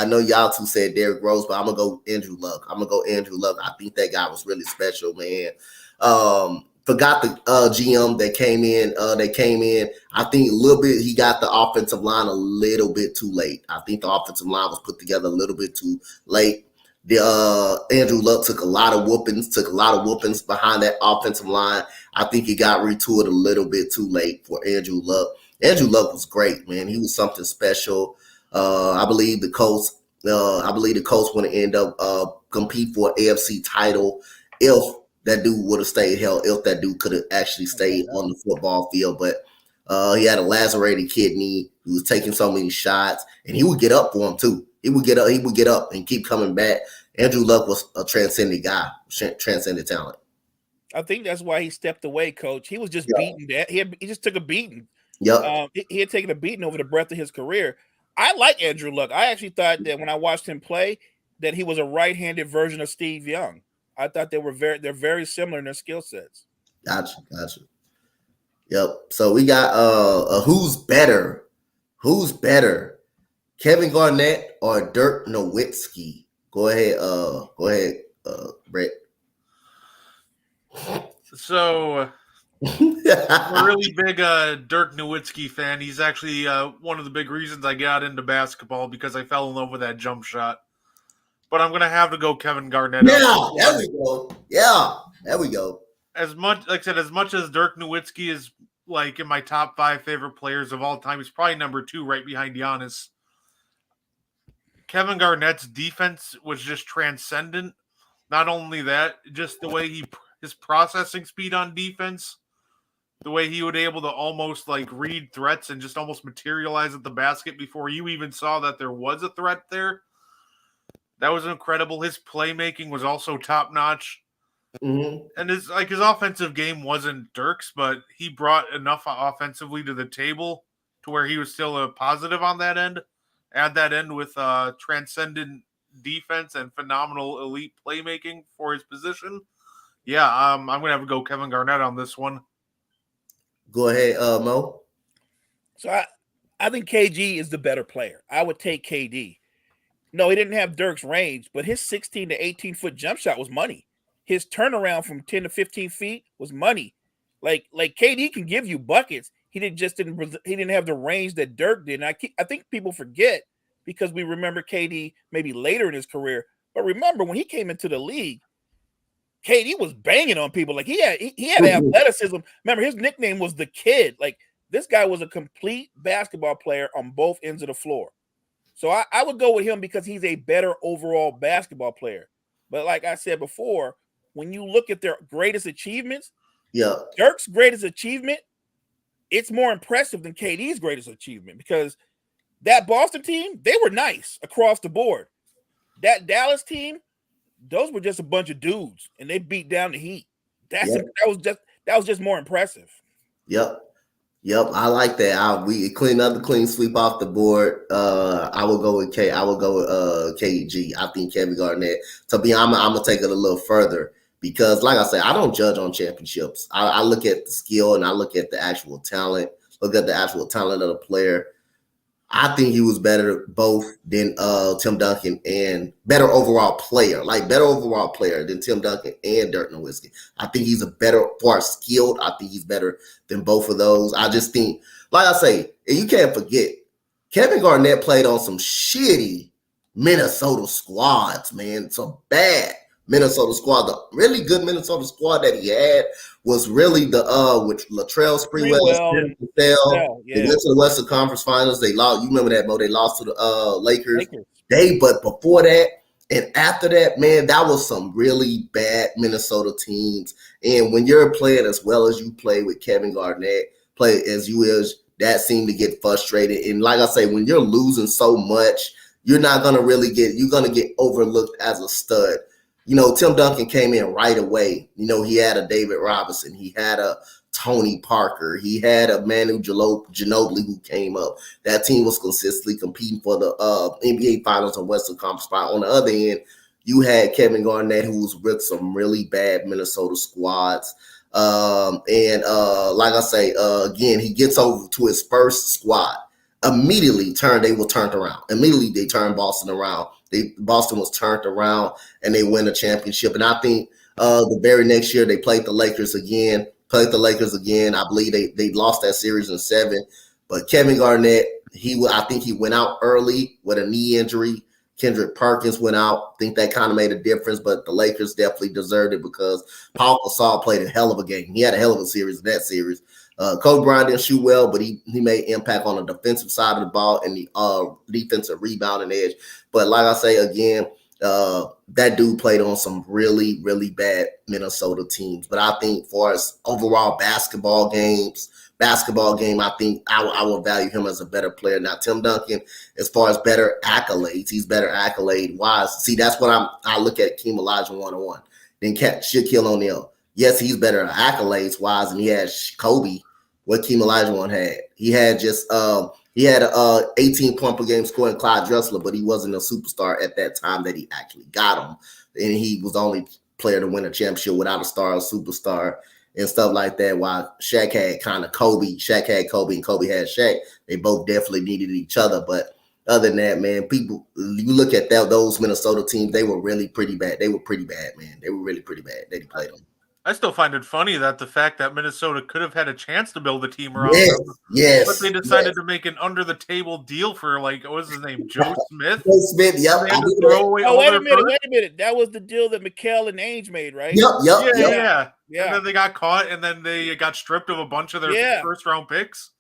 know y'all two said Derrick Rose, but I'm gonna go Andrew Luck. I think that guy was really special, man. Forgot the GM that came in. I think a little bit. He got the offensive line a little bit too late. I think the offensive line was put together a little bit too late. Andrew Luck took a lot of whoopings behind that offensive line. I think he got retooled a little bit too late for Andrew Luck. Andrew Luck was great, man. He was something special. I believe the Colts want to end up compete for an AFC title if that dude would have stayed healthy, if that dude could have actually stayed on the football field. But he had a lacerated kidney. He was taking so many shots, and he would get up for him too. He would get up and keep coming back. Andrew Luck was a transcendent guy, transcendent talent. I think that's why he stepped away, Coach. He was just beaten. He just took a beating. Yep. He had taken a beating over the breadth of his career. I like Andrew Luck. I actually thought that when I watched him play, that he was a right-handed version of Steve Young. I thought they're very similar in their skill sets. Gotcha. Yep. So we got who's better? Kevin Garnett or Dirk Nowitzki? Go ahead, Brett. So I'm a really big Dirk Nowitzki fan. He's actually one of the big reasons I got into basketball, because I fell in love with that jump shot. But I'm going to have to go Kevin Garnett. Yeah, there we go. Yeah, there we go. As much as Dirk Nowitzki is like in my top 5 favorite players of all time, he's probably number 2 right behind Giannis. Kevin Garnett's defense was just transcendent. Not only that, just the way his processing speed on defense, the way he would able to almost like read threats and just almost materialize at the basket before you even saw that there was a threat there. That was incredible. His playmaking was also top notch. Mm-hmm. And his offensive game wasn't Dirk's, but he brought enough offensively to the table to where he was still a positive on that end. Add that end with transcendent defense and phenomenal elite playmaking for his position. Yeah, I'm going to have to go Kevin Garnett on this one. Go ahead, Mo. So I think KG is the better player. I would take KD. No, he didn't have Dirk's range, but his 16 to 18-foot jump shot was money. His turnaround from 10 to 15 feet was money. Like KD can give you buckets. He didn't have the range that Dirk did. And I think people forget, because we remember KD maybe later in his career. But remember, when he came into the league, KD was banging on people. Like he had athleticism. Remember, his nickname was the Kid. Like, this guy was a complete basketball player on both ends of the floor. So I would go with him because he's a better overall basketball player. But like I said before, when you look at their greatest achievements, Yeah. Dirk's greatest achievement, it's more impressive than KD's greatest achievement because that Boston team, they were nice across the board. That Dallas team, those were just a bunch of dudes, and they beat down the Heat. Yep. That was just more impressive. Yep. Yep, I like that. We clean sweep off the board. I will go with I will go with KG. I think Kevin Garnett. I'm gonna take it a little further because, like I said, I don't judge on championships. I look at the skill and I look at the actual talent. Look at the actual talent of the player. I think he was better both than Tim Duncan and better overall player than Tim Duncan and Dirk Nowitzki. I think he's a better, far skilled. I think he's better than both of those. I just think, like I say, and you can't forget, Kevin Garnett played on some shitty Minnesota squads, man. Some bad Minnesota squad. The really good Minnesota squad that he had was really the with Latrell Sprewell, yeah. They went to the Western Conference Finals. They lost. You remember that, Mo? They lost to the Lakers. But before that and after that, man, that was some really bad Minnesota teams. And when you're playing as well as you play with Kevin Garnett, play as you is, that seemed to get frustrated. And like I say, when you're losing so much, you're not gonna you're gonna get overlooked as a stud. You know, Tim Duncan came in right away. You know, he had a David Robinson. He had a Tony Parker. He had a Manu Ginobili who came up. That team was consistently competing for the NBA Finals and Western Conference Final. On the other end, you had Kevin Garnett, who was with some really bad Minnesota squads. Like I say, again, he gets over to his first squad. Immediately they were turned around. Immediately they turned Boston around. Boston was turned around and they win a championship. And I think the very next year they played the Lakers again. I believe they lost that series in 7. But Kevin Garnett, I think he went out early with a knee injury. Kendrick Perkins went out. I think that kind of made a difference, but the Lakers definitely deserved it because Paul Gasol played a hell of a game. He had a hell of a series in that series. Kobe Bryant didn't shoot well, but he made impact on the defensive side of the ball and the defensive rebounding edge. But like I say again, that dude played on some really, really bad Minnesota teams. But I think for us overall basketball game, I think I will value him as a better player. Now, Tim Duncan, as far as better accolades, he's better accolade-wise. See, that's what I look at Keem Olajuwon 101. Then Shaquille O'Neal. Yes, he's better accolades-wise, and he has Kobe, what Keem Olajuwon had. He had he had a 18-point per game scoring Clyde Drexler, but he wasn't a superstar at that time that he actually got him. And he was the only player to win a championship without a star or superstar and stuff like that. While Shaq had kind of Kobe. Shaq had Kobe and Kobe had Shaq. They both definitely needed each other. But other than that, man, you look at those Minnesota teams, they were really pretty bad. They were pretty bad, man. They were really pretty bad. They played them. I still find it funny that the fact that Minnesota could have had a chance to build a team around them, but they decided to make an under-the-table deal for, like, what was his name, Joe Smith? Joe Smith, yep. Wait a minute. That was the deal that McHale and Ainge made, right? Yeah. And then they got caught, and then they got stripped of a bunch of their first-round picks.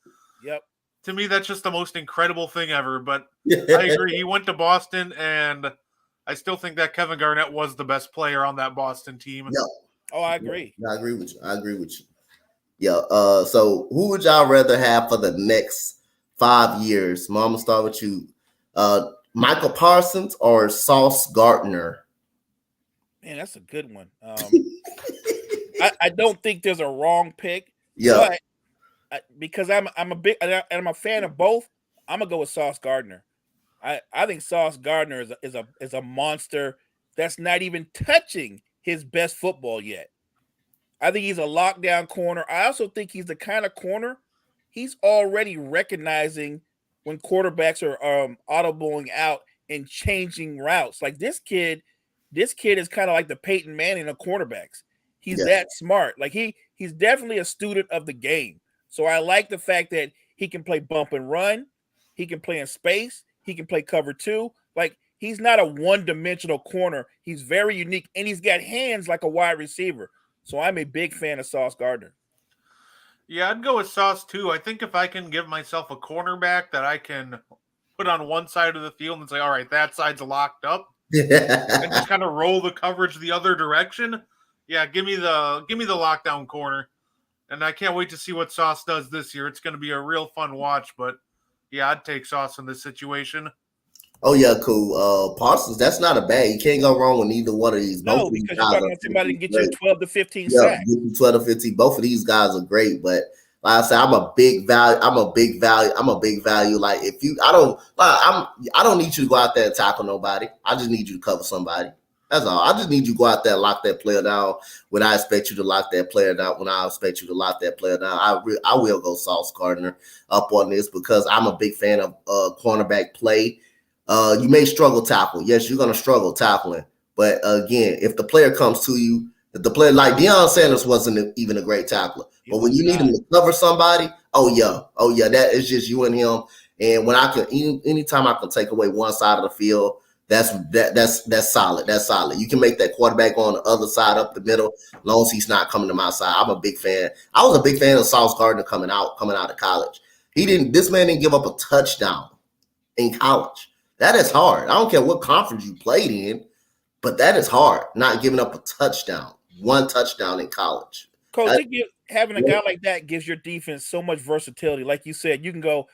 Yep. To me, that's just the most incredible thing ever, but I agree. He went to Boston, and I still think that Kevin Garnett was the best player on that Boston team. Yep. Oh, I agree. I agree with you. Yeah. So who would y'all rather have for the next 5 years? Mom, I'll start with you. Michael Parsons or Sauce Gardner? Man, that's a good one. I don't think there's a wrong pick. Yeah. But because I'm a fan of both, I'm gonna go with Sauce Gardner. I think Sauce Gardner is a monster that's not even touching his best football yet. I think he's a lockdown corner. I also think he's the kind of corner he's already recognizing when quarterbacks are audibling out and changing routes. Like this kid is kind of like the Peyton Manning of quarterbacks. He's that smart. Like he's definitely a student of the game. So I like the fact that he can play bump and run. He can play in space. He can play cover 2. Like he's not a one-dimensional corner. He's very unique, and he's got hands like a wide receiver. So I'm a big fan of Sauce Gardner. Yeah, I'd go with Sauce too. I think if I can give myself a cornerback that I can put on one side of the field and say, all right, that side's locked up, and just kind of roll the coverage the other direction. Yeah, give me the lockdown corner. And I can't wait to see what Sauce does this year. It's going to be a real fun watch, but yeah, I'd take Sauce in this situation. Oh yeah, cool. Parsons, that's not a bad. You can't go wrong with either one of these. Both No, of these because guys you're talking are about somebody that can get great. you 12 to 15 Yeah, sacks. 12 to 15. Both of these guys are great, but like I said, I'm a big value. I'm a big value. Like if you, I don't need you to go out there and tackle nobody. I just need you to cover somebody. That's all. I just need you to go out there and lock that player down when I expect you to lock that player down. When I expect you to lock that player down, I will go Sauce Gardner up on this because I'm a big fan of cornerback play. You may struggle tackle. Yes, you're going to struggle tackling. But again, if the player comes to you, if the player like Deion Sanders wasn't even a great tackler, but when you need him to cover somebody, oh yeah, that is just you and him. And when I can, anytime I can take away one side of the field, that's solid. That's solid. You can make that quarterback on the other side up the middle, as long as he's not coming to my side. I'm a big fan. I was a big fan of Sauce Gardner coming out of college. This man didn't give up a touchdown in college. That is hard. I don't care what conference you played in, but that is hard, not giving up a touchdown, one touchdown in college. Coach, having a guy like that gives your defense so much versatility. Like you said, you can go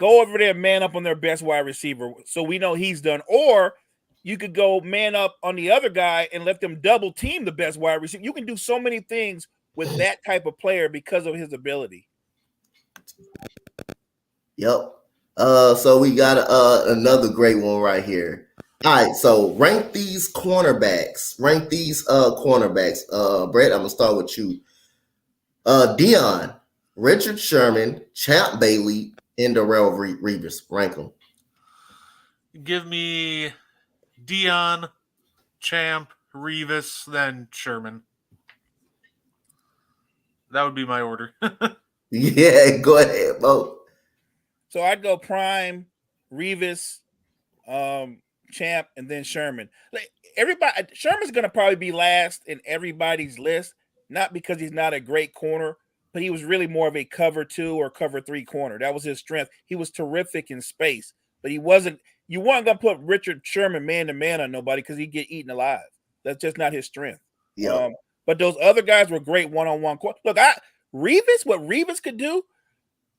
over there, man up on their best wide receiver, so we know he's done. Or you could go man up on the other guy and let them double team the best wide receiver. You can do so many things with that type of player because of his ability. Yep. So we got another great one right here. All right, so rank these cornerbacks. Brett, I'm gonna start with you. Deion, Richard Sherman, Champ Bailey, and Darrelle Revis. Rank them. Give me Deion, Champ, Revis, then Sherman. That would be my order. Yeah, go ahead, Bo. So I'd go Prime, Revis, Champ, and then Sherman. Like Sherman's gonna probably be last in everybody's list, not because he's not a great corner, but he was really more of a cover 2 or cover 3 corner. That was his strength. He was terrific in space, but you weren't gonna put Richard Sherman man to man on nobody because he'd get eaten alive. That's just not his strength. Yeah. But those other guys were great one-on-one. Look, what Revis could do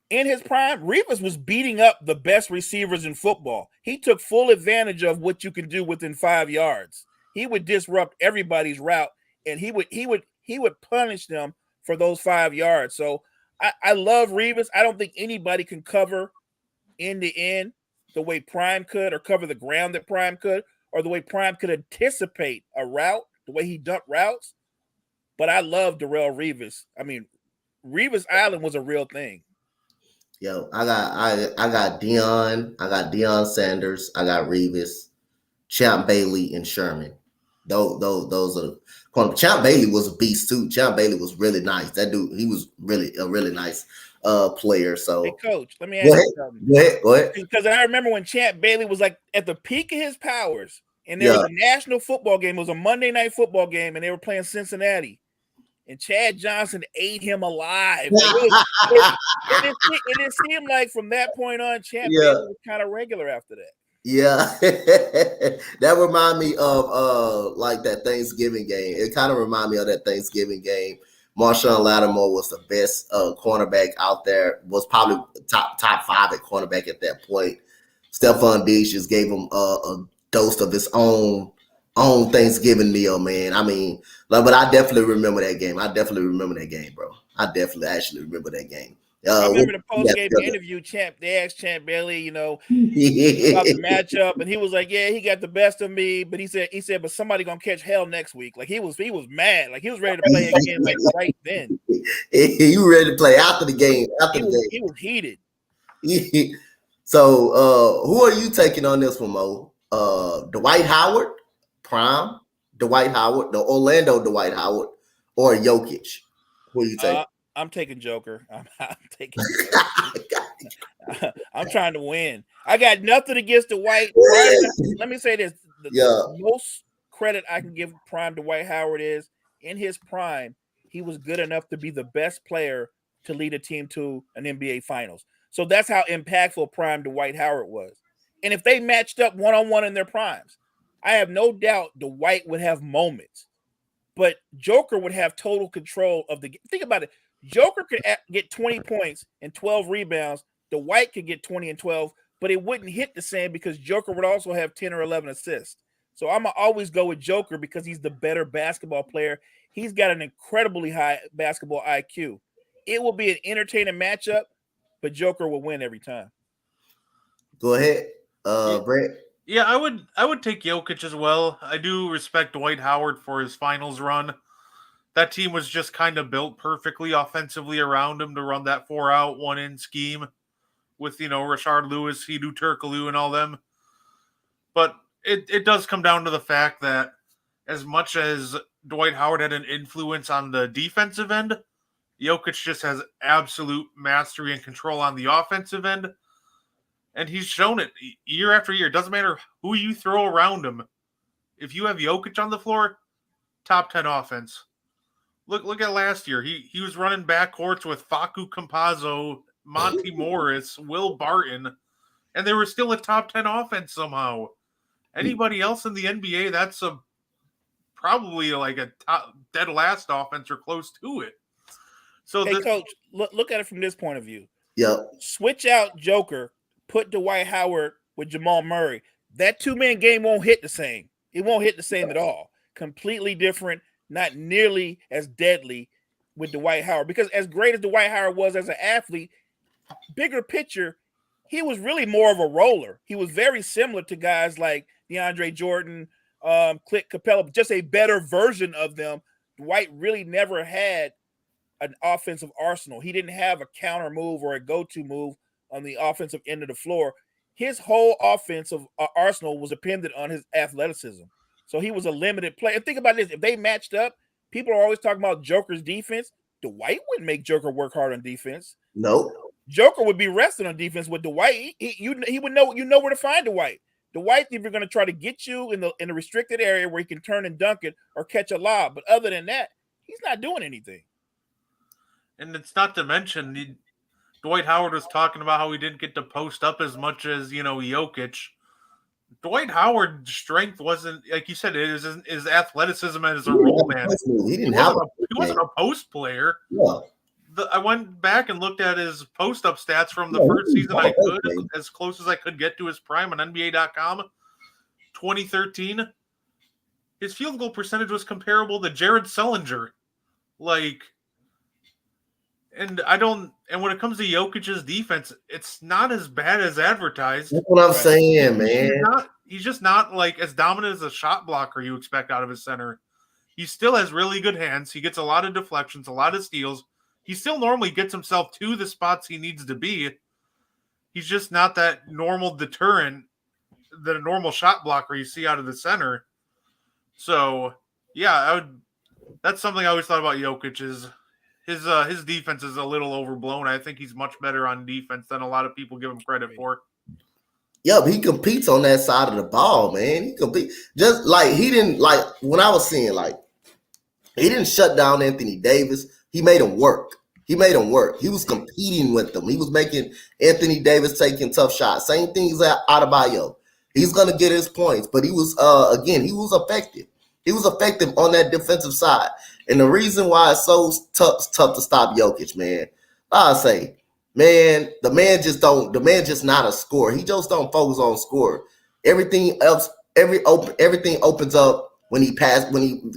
in his prime, Revis was beating up the best receivers in football. He took full advantage of what you can do within 5 yards. He would disrupt everybody's route, and he would punish them for those 5 yards. So I love Revis. I don't think anybody can cover end to end the way Prime could, or cover the ground that Prime could, or the way Prime could anticipate a route, the way he dumped routes. But I love Darrelle Revis. I mean, Revis Island was a real thing. Yo, I got Deion, I got Deion Sanders, I got Revis, Champ Bailey, and Sherman. Those are Champ Bailey was a beast too. Champ Bailey was really nice. That dude, he was really a really nice player. So hey, Coach, let me ask you something. Go ahead. Because I remember when Champ Bailey was like at the peak of his powers, and there was a national football game. It was a Monday night football game, and they were playing Cincinnati. And Chad Johnson ate him alive. It seemed like from that point on, Champ Bailey was kind of regular after that. Yeah, that remind me of like that Thanksgiving game. It kind of remind me of that Thanksgiving game. Marshawn Lattimore was the best cornerback out there. Was probably top 5 at cornerback at that point. Stephon Diggs just gave him a dose of his own Thanksgiving meal, man. I mean, but I definitely remember that game. Bro. I definitely actually remember that game. I remember the post-game interview. They asked Champ Bailey, about the matchup, and he was like, "Yeah, he got the best of me," but he said, "But somebody gonna catch hell next week." Like he was mad. Like he was ready to play again, like right then. He was ready to play after the game. He was heated. So, who are you taking on this one, Mo? Dwight Howard, Prime, Dwight Howard, the Orlando Dwight Howard, or Jokic? Who are you taking? I'm taking Joker. I'm taking. I'm trying to win. I got nothing against Dwight. Let me say this: the most credit I can give Prime Dwight Howard is in his prime, he was good enough to be the best player to lead a team to an NBA Finals. So that's how impactful Prime Dwight Howard was. And if they matched up one-on-one in their primes, I have no doubt Dwight would have moments, but Joker would have total control of the game. Think about it. Joker could get 20 points and 12 rebounds. Dwight could get 20 and 12, but it wouldn't hit the same because Joker would also have 10 or 11 assists. So I'm going to always go with Joker because he's the better basketball player. He's got an incredibly high basketball IQ. It will be an entertaining matchup, but Joker will win every time. Go ahead, Brett. Yeah, I would take Jokic as well. I do respect Dwight Howard for his finals run. That team was just kind of built perfectly offensively around him to run that 4-out, 1-in scheme with, Rashard Lewis, Hedo Turkoglu, and all them. But it does come down to the fact that as much as Dwight Howard had an influence on the defensive end, Jokic just has absolute mastery and control on the offensive end. And he's shown it year after year. It doesn't matter who you throw around him. If you have Jokic on the floor, top 10 offense. Look at last year. He was running backcourts with Facu Campazzo, Monty Morris, Will Barton, and they were still a top 10 offense somehow. Anybody else in the NBA, that's probably like a top, dead last offense or close to it. So, hey, Coach, look at it from this point of view. Yep. Switch out Joker, put Dwight Howard with Jamal Murray. That two-man game won't hit the same. It won't hit the same at all. Completely different, not nearly as deadly with Dwight Howard. Because as great as Dwight Howard was as an athlete, bigger picture, he was really more of a roller. He was very similar to guys like DeAndre Jordan, Clint Capella, just a better version of them. Dwight really never had an offensive arsenal. He didn't have a counter move or a go-to move on the offensive end of the floor. His whole offensive arsenal was dependent on his athleticism. So he was a limited player. And think about this. If they matched up, people are always talking about Joker's defense. Dwight wouldn't make Joker work hard on defense. Nope. Joker would be resting on defense with Dwight. He would know where to find Dwight. Dwight either going to try to get you in the restricted area where he can turn and dunk it or catch a lob. But other than that, he's not doing anything. And it's not to mention, Dwight Howard was talking about how he didn't get to post up as much as, Jokic. Dwight Howard's strength wasn't, like you said, his athleticism as a role man. He wasn't a post player. Yeah. I went back and looked at his post-up stats from the first season I could, as close as I could get to his prime on NBA.com. 2013, his field goal percentage was comparable to Jared Sullinger. And when it comes to Jokic's defense, it's not as bad as advertised. That's what I'm saying, man. He's just not like as dominant as a shot blocker you expect out of his center. He still has really good hands. He gets a lot of deflections, a lot of steals. He still normally gets himself to the spots he needs to be. He's just not that normal deterrent, the normal shot blocker you see out of the center. So, yeah, that's something I always thought about Jokic is his defense is a little overblown. I think he's much better on defense than a lot of people give him credit for. Yeah, but he competes on that side of the ball, man. He competes just like he didn't like when I was seeing he didn't shut down Anthony Davis. He made him work. He was competing with them. He was making Anthony Davis taking tough shots. Same things at Adebayo. He's gonna get his points, but he was he was effective. He was effective on that defensive side. And the reason why it's so tough to stop Jokic, man, I say, man, the man just not a scorer. He just don't focus on score. Everything else, everything opens up when he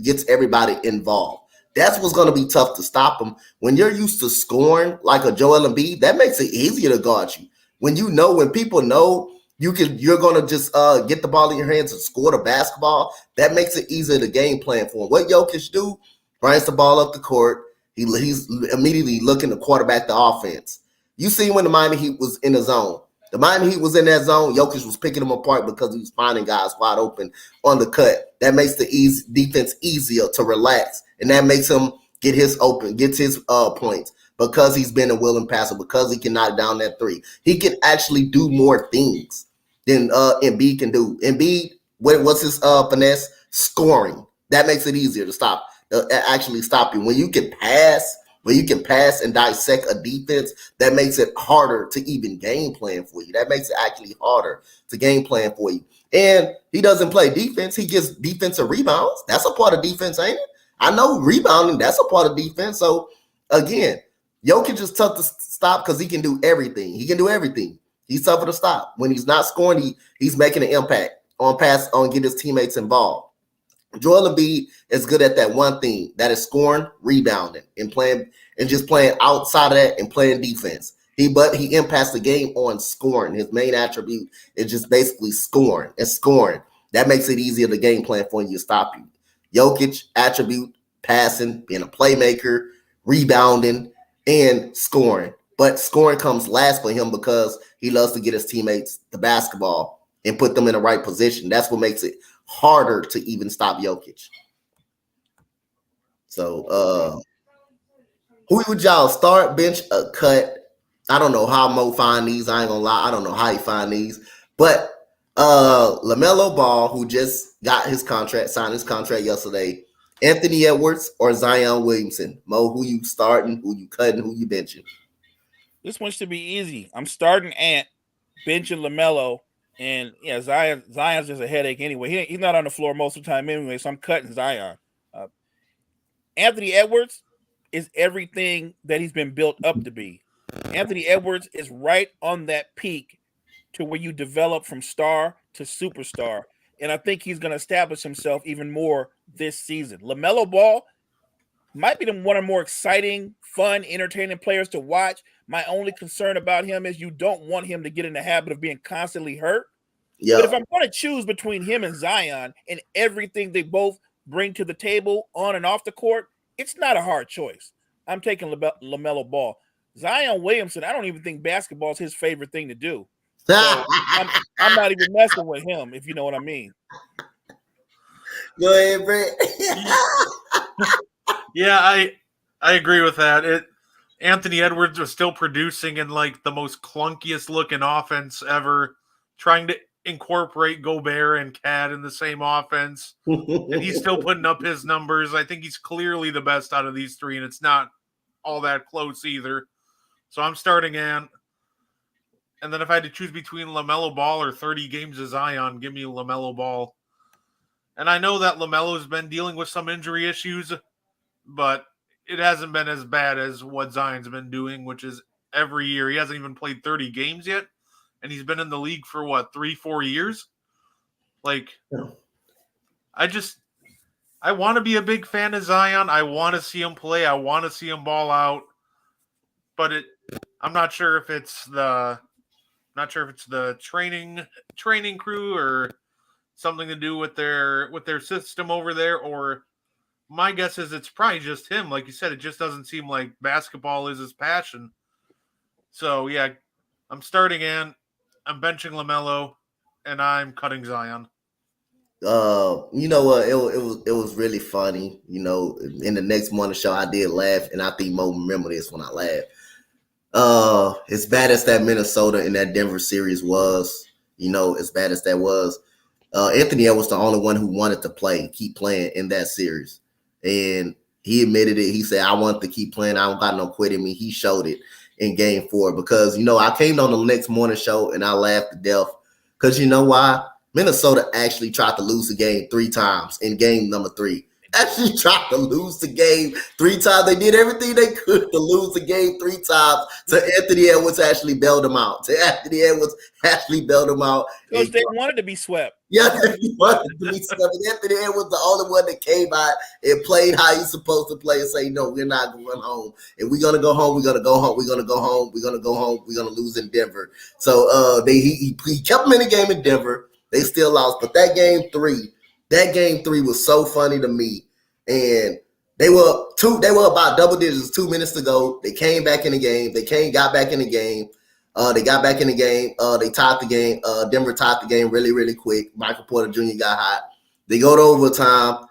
gets everybody involved. That's what's going to be tough to stop him. When you're used to scoring like a Joel Embiid, that makes it easier to guard you. When people know you're going to just get the ball in your hands and score the basketball, that makes it easier to game plan for him. What Jokic do, brings the ball up the court. He's immediately looking to quarterback the offense. You see when the Miami Heat was in the zone. The Miami Heat was in that zone. Jokic was picking them apart because he was finding guys wide open on the cut. That makes the defense easier to relax, and that makes him gets his points because he's been a willing passer, because he can knock down that three. He can actually do more things than Embiid can do. Embiid, what's his finesse? Scoring. That makes it easier to stop. Actually stop you. When you can pass and dissect a defense, that makes it harder to even game plan for you. That makes it actually harder to game plan for you. And he doesn't play defense. He gets defensive rebounds. That's a part of defense, ain't it? I know rebounding, that's a part of defense. So, again, Jokic is tough to stop because he can do everything. He can do everything. He's tough to stop. When he's not scoring, he's making an impact on getting his teammates involved. Joel Embiid is good at that one thing, that is scoring, rebounding, and just playing outside of that and playing defense. He impacts the game on scoring. His main attribute is just basically scoring and scoring. That makes it easier to game plan for you to stop you. Jokic attribute, passing, being a playmaker, rebounding, and scoring. But scoring comes last for him because he loves to get his teammates the basketball and put them in the right position. That's what makes it harder to even stop Jokic. So who would y'all start, bench, cut? I don't know how Mo find these. I ain't gonna lie. I don't know how he find these. But LaMelo Ball, who just got his contract, signed his contract yesterday, Anthony Edwards or Zion Williamson? Mo, who you starting, who you cutting, who you benching? This one should be easy. I'm starting Ant, benching LaMelo, and yeah, Zion's just a headache anyway. He's not on the floor most of the time anyway, so I'm cutting Zion. Anthony Edwards is everything that he's been built up to be. Anthony Edwards is right on that peak to where you develop from star to superstar. And I think he's going to establish himself even more this season. LaMelo Ball might be one of the more exciting, fun, entertaining players to watch. My only concern about him is you don't want him to get in the habit of being constantly hurt. Yeah. But if I'm going to choose between him and Zion and everything they both bring to the table on and off the court, it's not a hard choice. I'm taking LaMelo Ball. Zion Williamson, I don't even think basketball is his favorite thing to do. So I'm not even messing with him, if you know what I mean. Go ahead, Brett. Yeah, I agree with that. Anthony Edwards was still producing in like the most clunkiest looking offense ever, trying to incorporate Gobert and Cat in the same offense, and he's still putting up his numbers. I think he's clearly the best out of these three, and it's not all that close either. So I'm starting Ant. And then if I had to choose between LaMelo Ball or 30 games of Zion, give me LaMelo Ball. And I know that LaMelo's been dealing with some injury issues, but it hasn't been as bad as what Zion's been doing, which is every year. He hasn't even played 30 games yet, and he's been in the league for, 3-4 years? Like, I want to be a big fan of Zion. I want to see him play. I want to see him ball out. But I'm not sure if it's the training crew or something to do with their system over there, or my guess is it's probably just him. Like you said, it just doesn't seem like basketball is his passion. So yeah, I'm starting Ant, I'm benching LaMelo, and I'm cutting Zion. You know what? It was really funny. You know, in the next morning show, I did laugh, and I think Mo remember this when I laughed. As bad as that Minnesota and that Denver series was, as bad as that was, Anthony Edwards was the only one who wanted to keep playing in that series. And he admitted it. He said, I want to keep playing. I don't got no quit in me. He showed it in game 4 because, I came on the next morning show and I laughed to death because you know why? Minnesota actually tried to lose the game 3 times in game number 3. Actually tried to lose the game 3 times. They did everything they could to lose the game 3 times. So Anthony Edwards actually bailed them out. Anthony Edwards actually bailed them out. Because they wanted to be swept. Yeah, they wanted to be swept. Anthony Edwards the only one that came out and played how he's supposed to play and say, no, we're not going home. If we're going to go home, we're going to go home. We're going to go home. We're going to go home. We're going to lose in Denver. So he kept them in the game in Denver. They still lost. But that game 3 was so funny to me. And they were about double digits, 2 minutes to go. They came back in the game. Got back in the game. They got back in the game. They tied the game. Denver tied the game really, really quick. Michael Porter Jr. got hot. They go to overtime.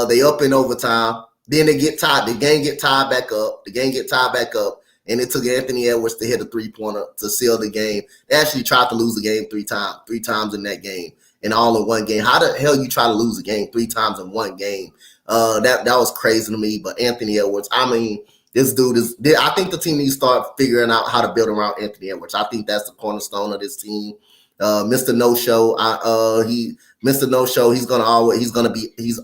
They up in overtime. Then they get tied. The game get tied back up. And it took Anthony Edwards to hit a 3-pointer to seal the game. They actually tried to lose the game 3 times in that game, and all in one game. How the hell you try to lose a game 3 times in one game? That was crazy to me. But Anthony Edwards, I mean, this dude is. I think the team needs to start figuring out how to build around Anthony Edwards. I think that's the cornerstone of this team. Mr. No Show, Mr. No Show. He's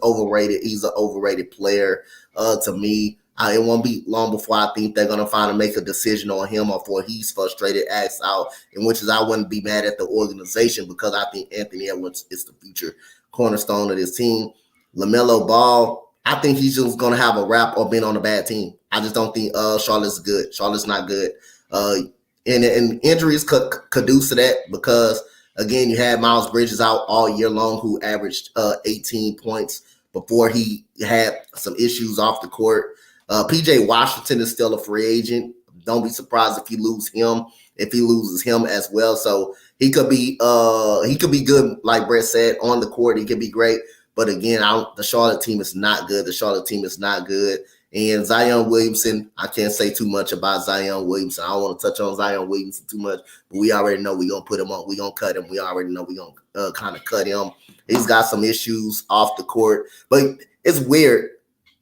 overrated. He's an overrated player to me. It won't be long before I think they're gonna finally make a decision on him, or before he's frustrated, acts out. In which is, I wouldn't be mad at the organization, because I think Anthony Edwards is the future cornerstone of this team. LaMelo Ball, I think he's just gonna have a rap or been on a bad team. I just don't think Charlotte's good. Charlotte's not good. And injuries could conduce to that, because again, you had Miles Bridges out all year long, who averaged 18 points before he had some issues off the court. PJ Washington is still a free agent. Don't be surprised if he loses him as well. So he could be good, like Brett said, on the court. He could be great. But again, the Charlotte team is not good. And Zion Williamson, I can't say too much about Zion Williamson. I don't want to touch on Zion Williamson too much, but we already know we're going to put him on. We're going to cut him. We already know we're going to kind of cut him. He's got some issues off the court, but it's weird.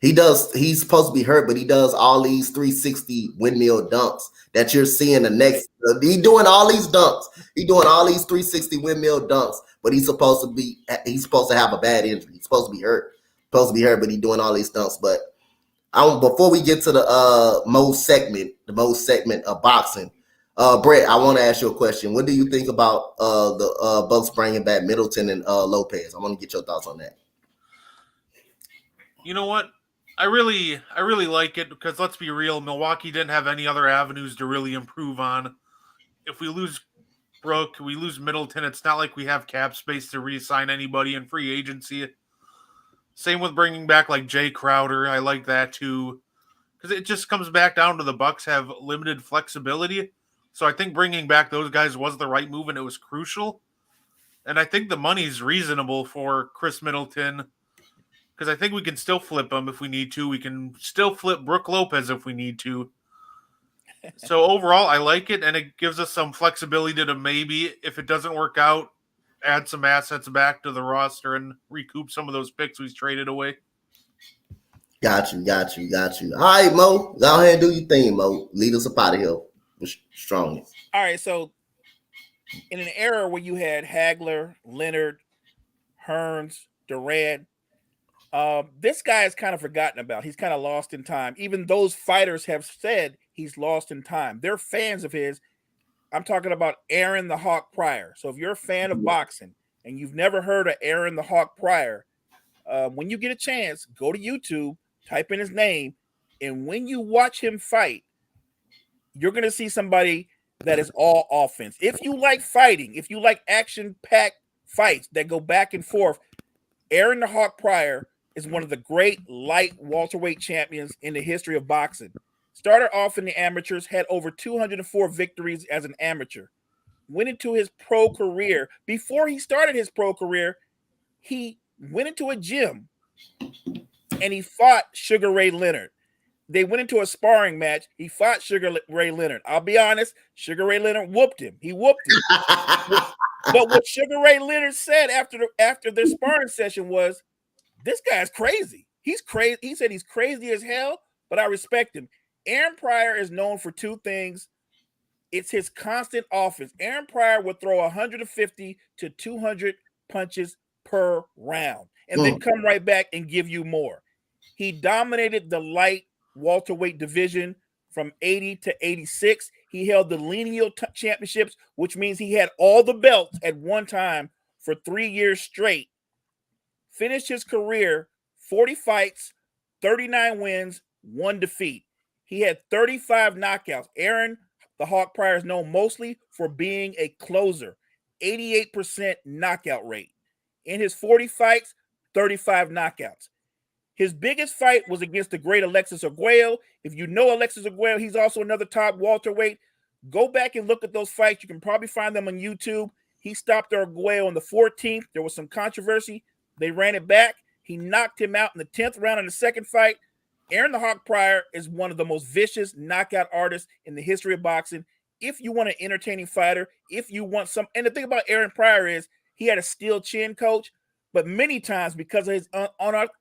He's supposed to be hurt, but he does all these 360 windmill dunks that you're seeing he's doing all these dunks. He's doing all these 360 windmill dunks, but he's supposed to have a bad injury. He's supposed to be hurt, but he's doing all these dunks. But before we get to the most segment of boxing, Brett, I want to ask you a question. What do you think about the Bucks bringing back Middleton and Lopez? I want to get your thoughts on that. You know what? I really like it, because let's be real, Milwaukee didn't have any other avenues to really improve on. If we lose Brook, we lose Middleton, it's not like we have cap space to re-sign anybody in free agency. Same with bringing back like Jay Crowder. I like that too, because it just comes back down to the Bucks have limited flexibility. So I think bringing back those guys was the right move, and it was crucial. And I think the money's reasonable for Chris Middleton, because I think we can still flip him if we need to. We can still flip Brook Lopez if we need to. So overall, I like it, and it gives us some flexibility to maybe, if it doesn't work out, add some assets back to the roster and recoup some of those picks we've traded away. Got you. All right, Mo, go ahead and do your thing, Mo. Lead us up out of here. Strong. All right, so in an era where you had Hagler, Leonard, Hearns, Durant, this guy is kind of forgotten about. He's kind of lost in time. Even those fighters have said he's lost in time. They're fans of his. I'm talking about Aaron the Hawk Pryor. So if you're a fan of boxing and you've never heard of Aaron the Hawk Pryor, when you get a chance, go to YouTube, type in his name, and when you watch him fight, you're going to see somebody that is all offense. If you like fighting, if you like action-packed fights that go back and forth, Aaron the Hawk Pryor is one of the great light welterweight champions in the history of boxing. Started off in the amateurs, had over 204 victories as an amateur. Went into his pro career. Before he started his pro career, he went into a gym and he fought Sugar Ray Leonard. They went into a sparring match. He fought Sugar Ray Leonard. I'll be honest, Sugar Ray Leonard whooped him. He whooped him. But what Sugar Ray Leonard said after their sparring session was, this guy's crazy. He's crazy. He said he's crazy as hell, but I respect him. Aaron Pryor is known for two things. It's his constant offense. Aaron Pryor would throw 150 to 200 punches per round and then come right back and give you more. He dominated the light welterweight division from 80 to 86. He held the lineal championships, which means he had all the belts at one time for 3 years straight. Finished his career 40 fights, 39 wins, 1 defeat. He had 35 knockouts. Aaron the Hawk Pryor is known mostly for being a closer, 88% knockout rate. In his 40 fights, 35 knockouts. His biggest fight was against the great Alexis Arguello. If you know Alexis Arguello, he's also another top welterweight. Go back and look at those fights. You can probably find them on YouTube. He stopped Arguello on the 14th. There was some controversy. They ran it back. He knocked him out in the 10th round in the second fight. Aaron the Hawk Pryor is one of the most vicious knockout artists in the history of boxing. If you want an entertaining fighter, if you want some, and the thing about Aaron Pryor is he had a steel chin, coach, but many times because of his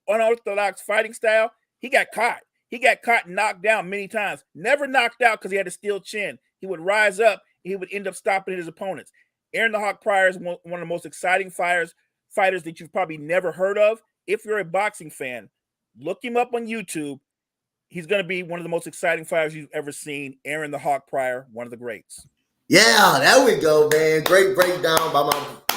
unorthodox fighting style, he got caught. He got caught and knocked down many times. Never knocked out because he had a steel chin. He would rise up and he would end up stopping his opponents. Aaron the Hawk Pryor is one of the most exciting fighters that you've probably never heard of. If you're a boxing fan, look him up on YouTube. he's going to be one of the most exciting fighters you've ever seen. Aaron the Hawk Pryor, one of the greats. Yeah, there we go, man. Great breakdown by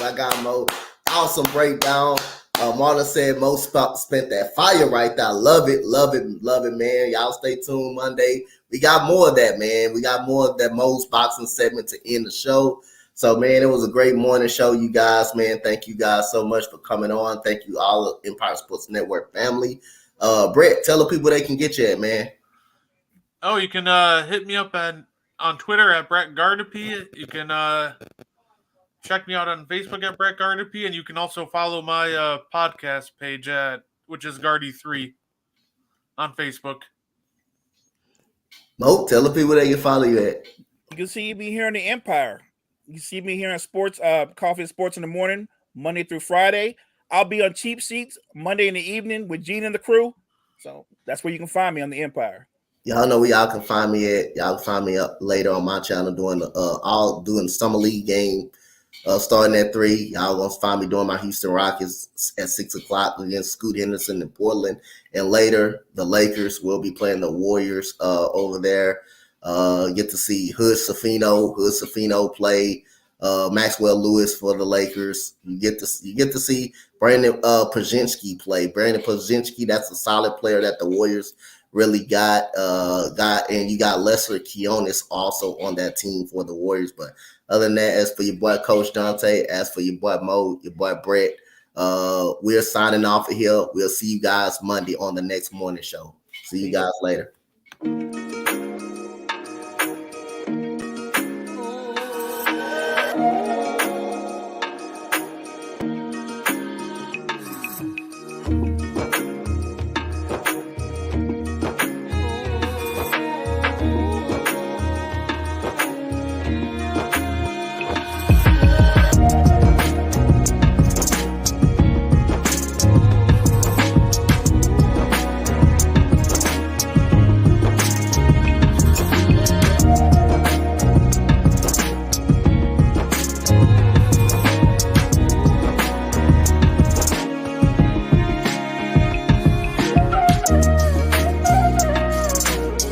my guy Mo. Awesome breakdown. Marlon said Mo spent that fire right there. Love it, man. Y'all stay tuned Monday. We got more of that, man. We got more of that Mo's boxing segment to end the show. So, man, it was a great morning show, you guys, man. Thank you guys so much for coming on. Thank you all of Empire Sports Network family. Brett, tell the people they can get you at, man. Oh, you can hit me up on Twitter at Brett Gardepy. You can check me out on Facebook at Brett Gardepy, and you can also follow my podcast page which is Gardy3 on Facebook. Mo, tell the people they can follow you at. You can see me here in the Empire. You can see me here on Sports, Coffee and Sports in the morning, Monday through Friday. I'll be on Cheap Seats Monday in the evening with Gene and the crew. So that's where you can find me on the Empire. Y'all know where y'all can find me at. Y'all can find me up later on my channel doing the summer league game starting at 3. Y'all gonna find me doing my Houston Rockets at 6:00 against Scoot Henderson in Portland. And later the Lakers will be playing the Warriors over there. Get to see Hood Safino play Maxwell Lewis for the Lakers. You get to see Brandon Pajinski play. Brandon Pajinski, that's a solid player that the Warriors really got, and you got Lester Quiones also on that team for the Warriors. But other than that, as for your boy Coach Dante, as for your boy Mo, your boy Brett, we're signing off of here. We'll see you guys Monday on the next morning show. See you guys later.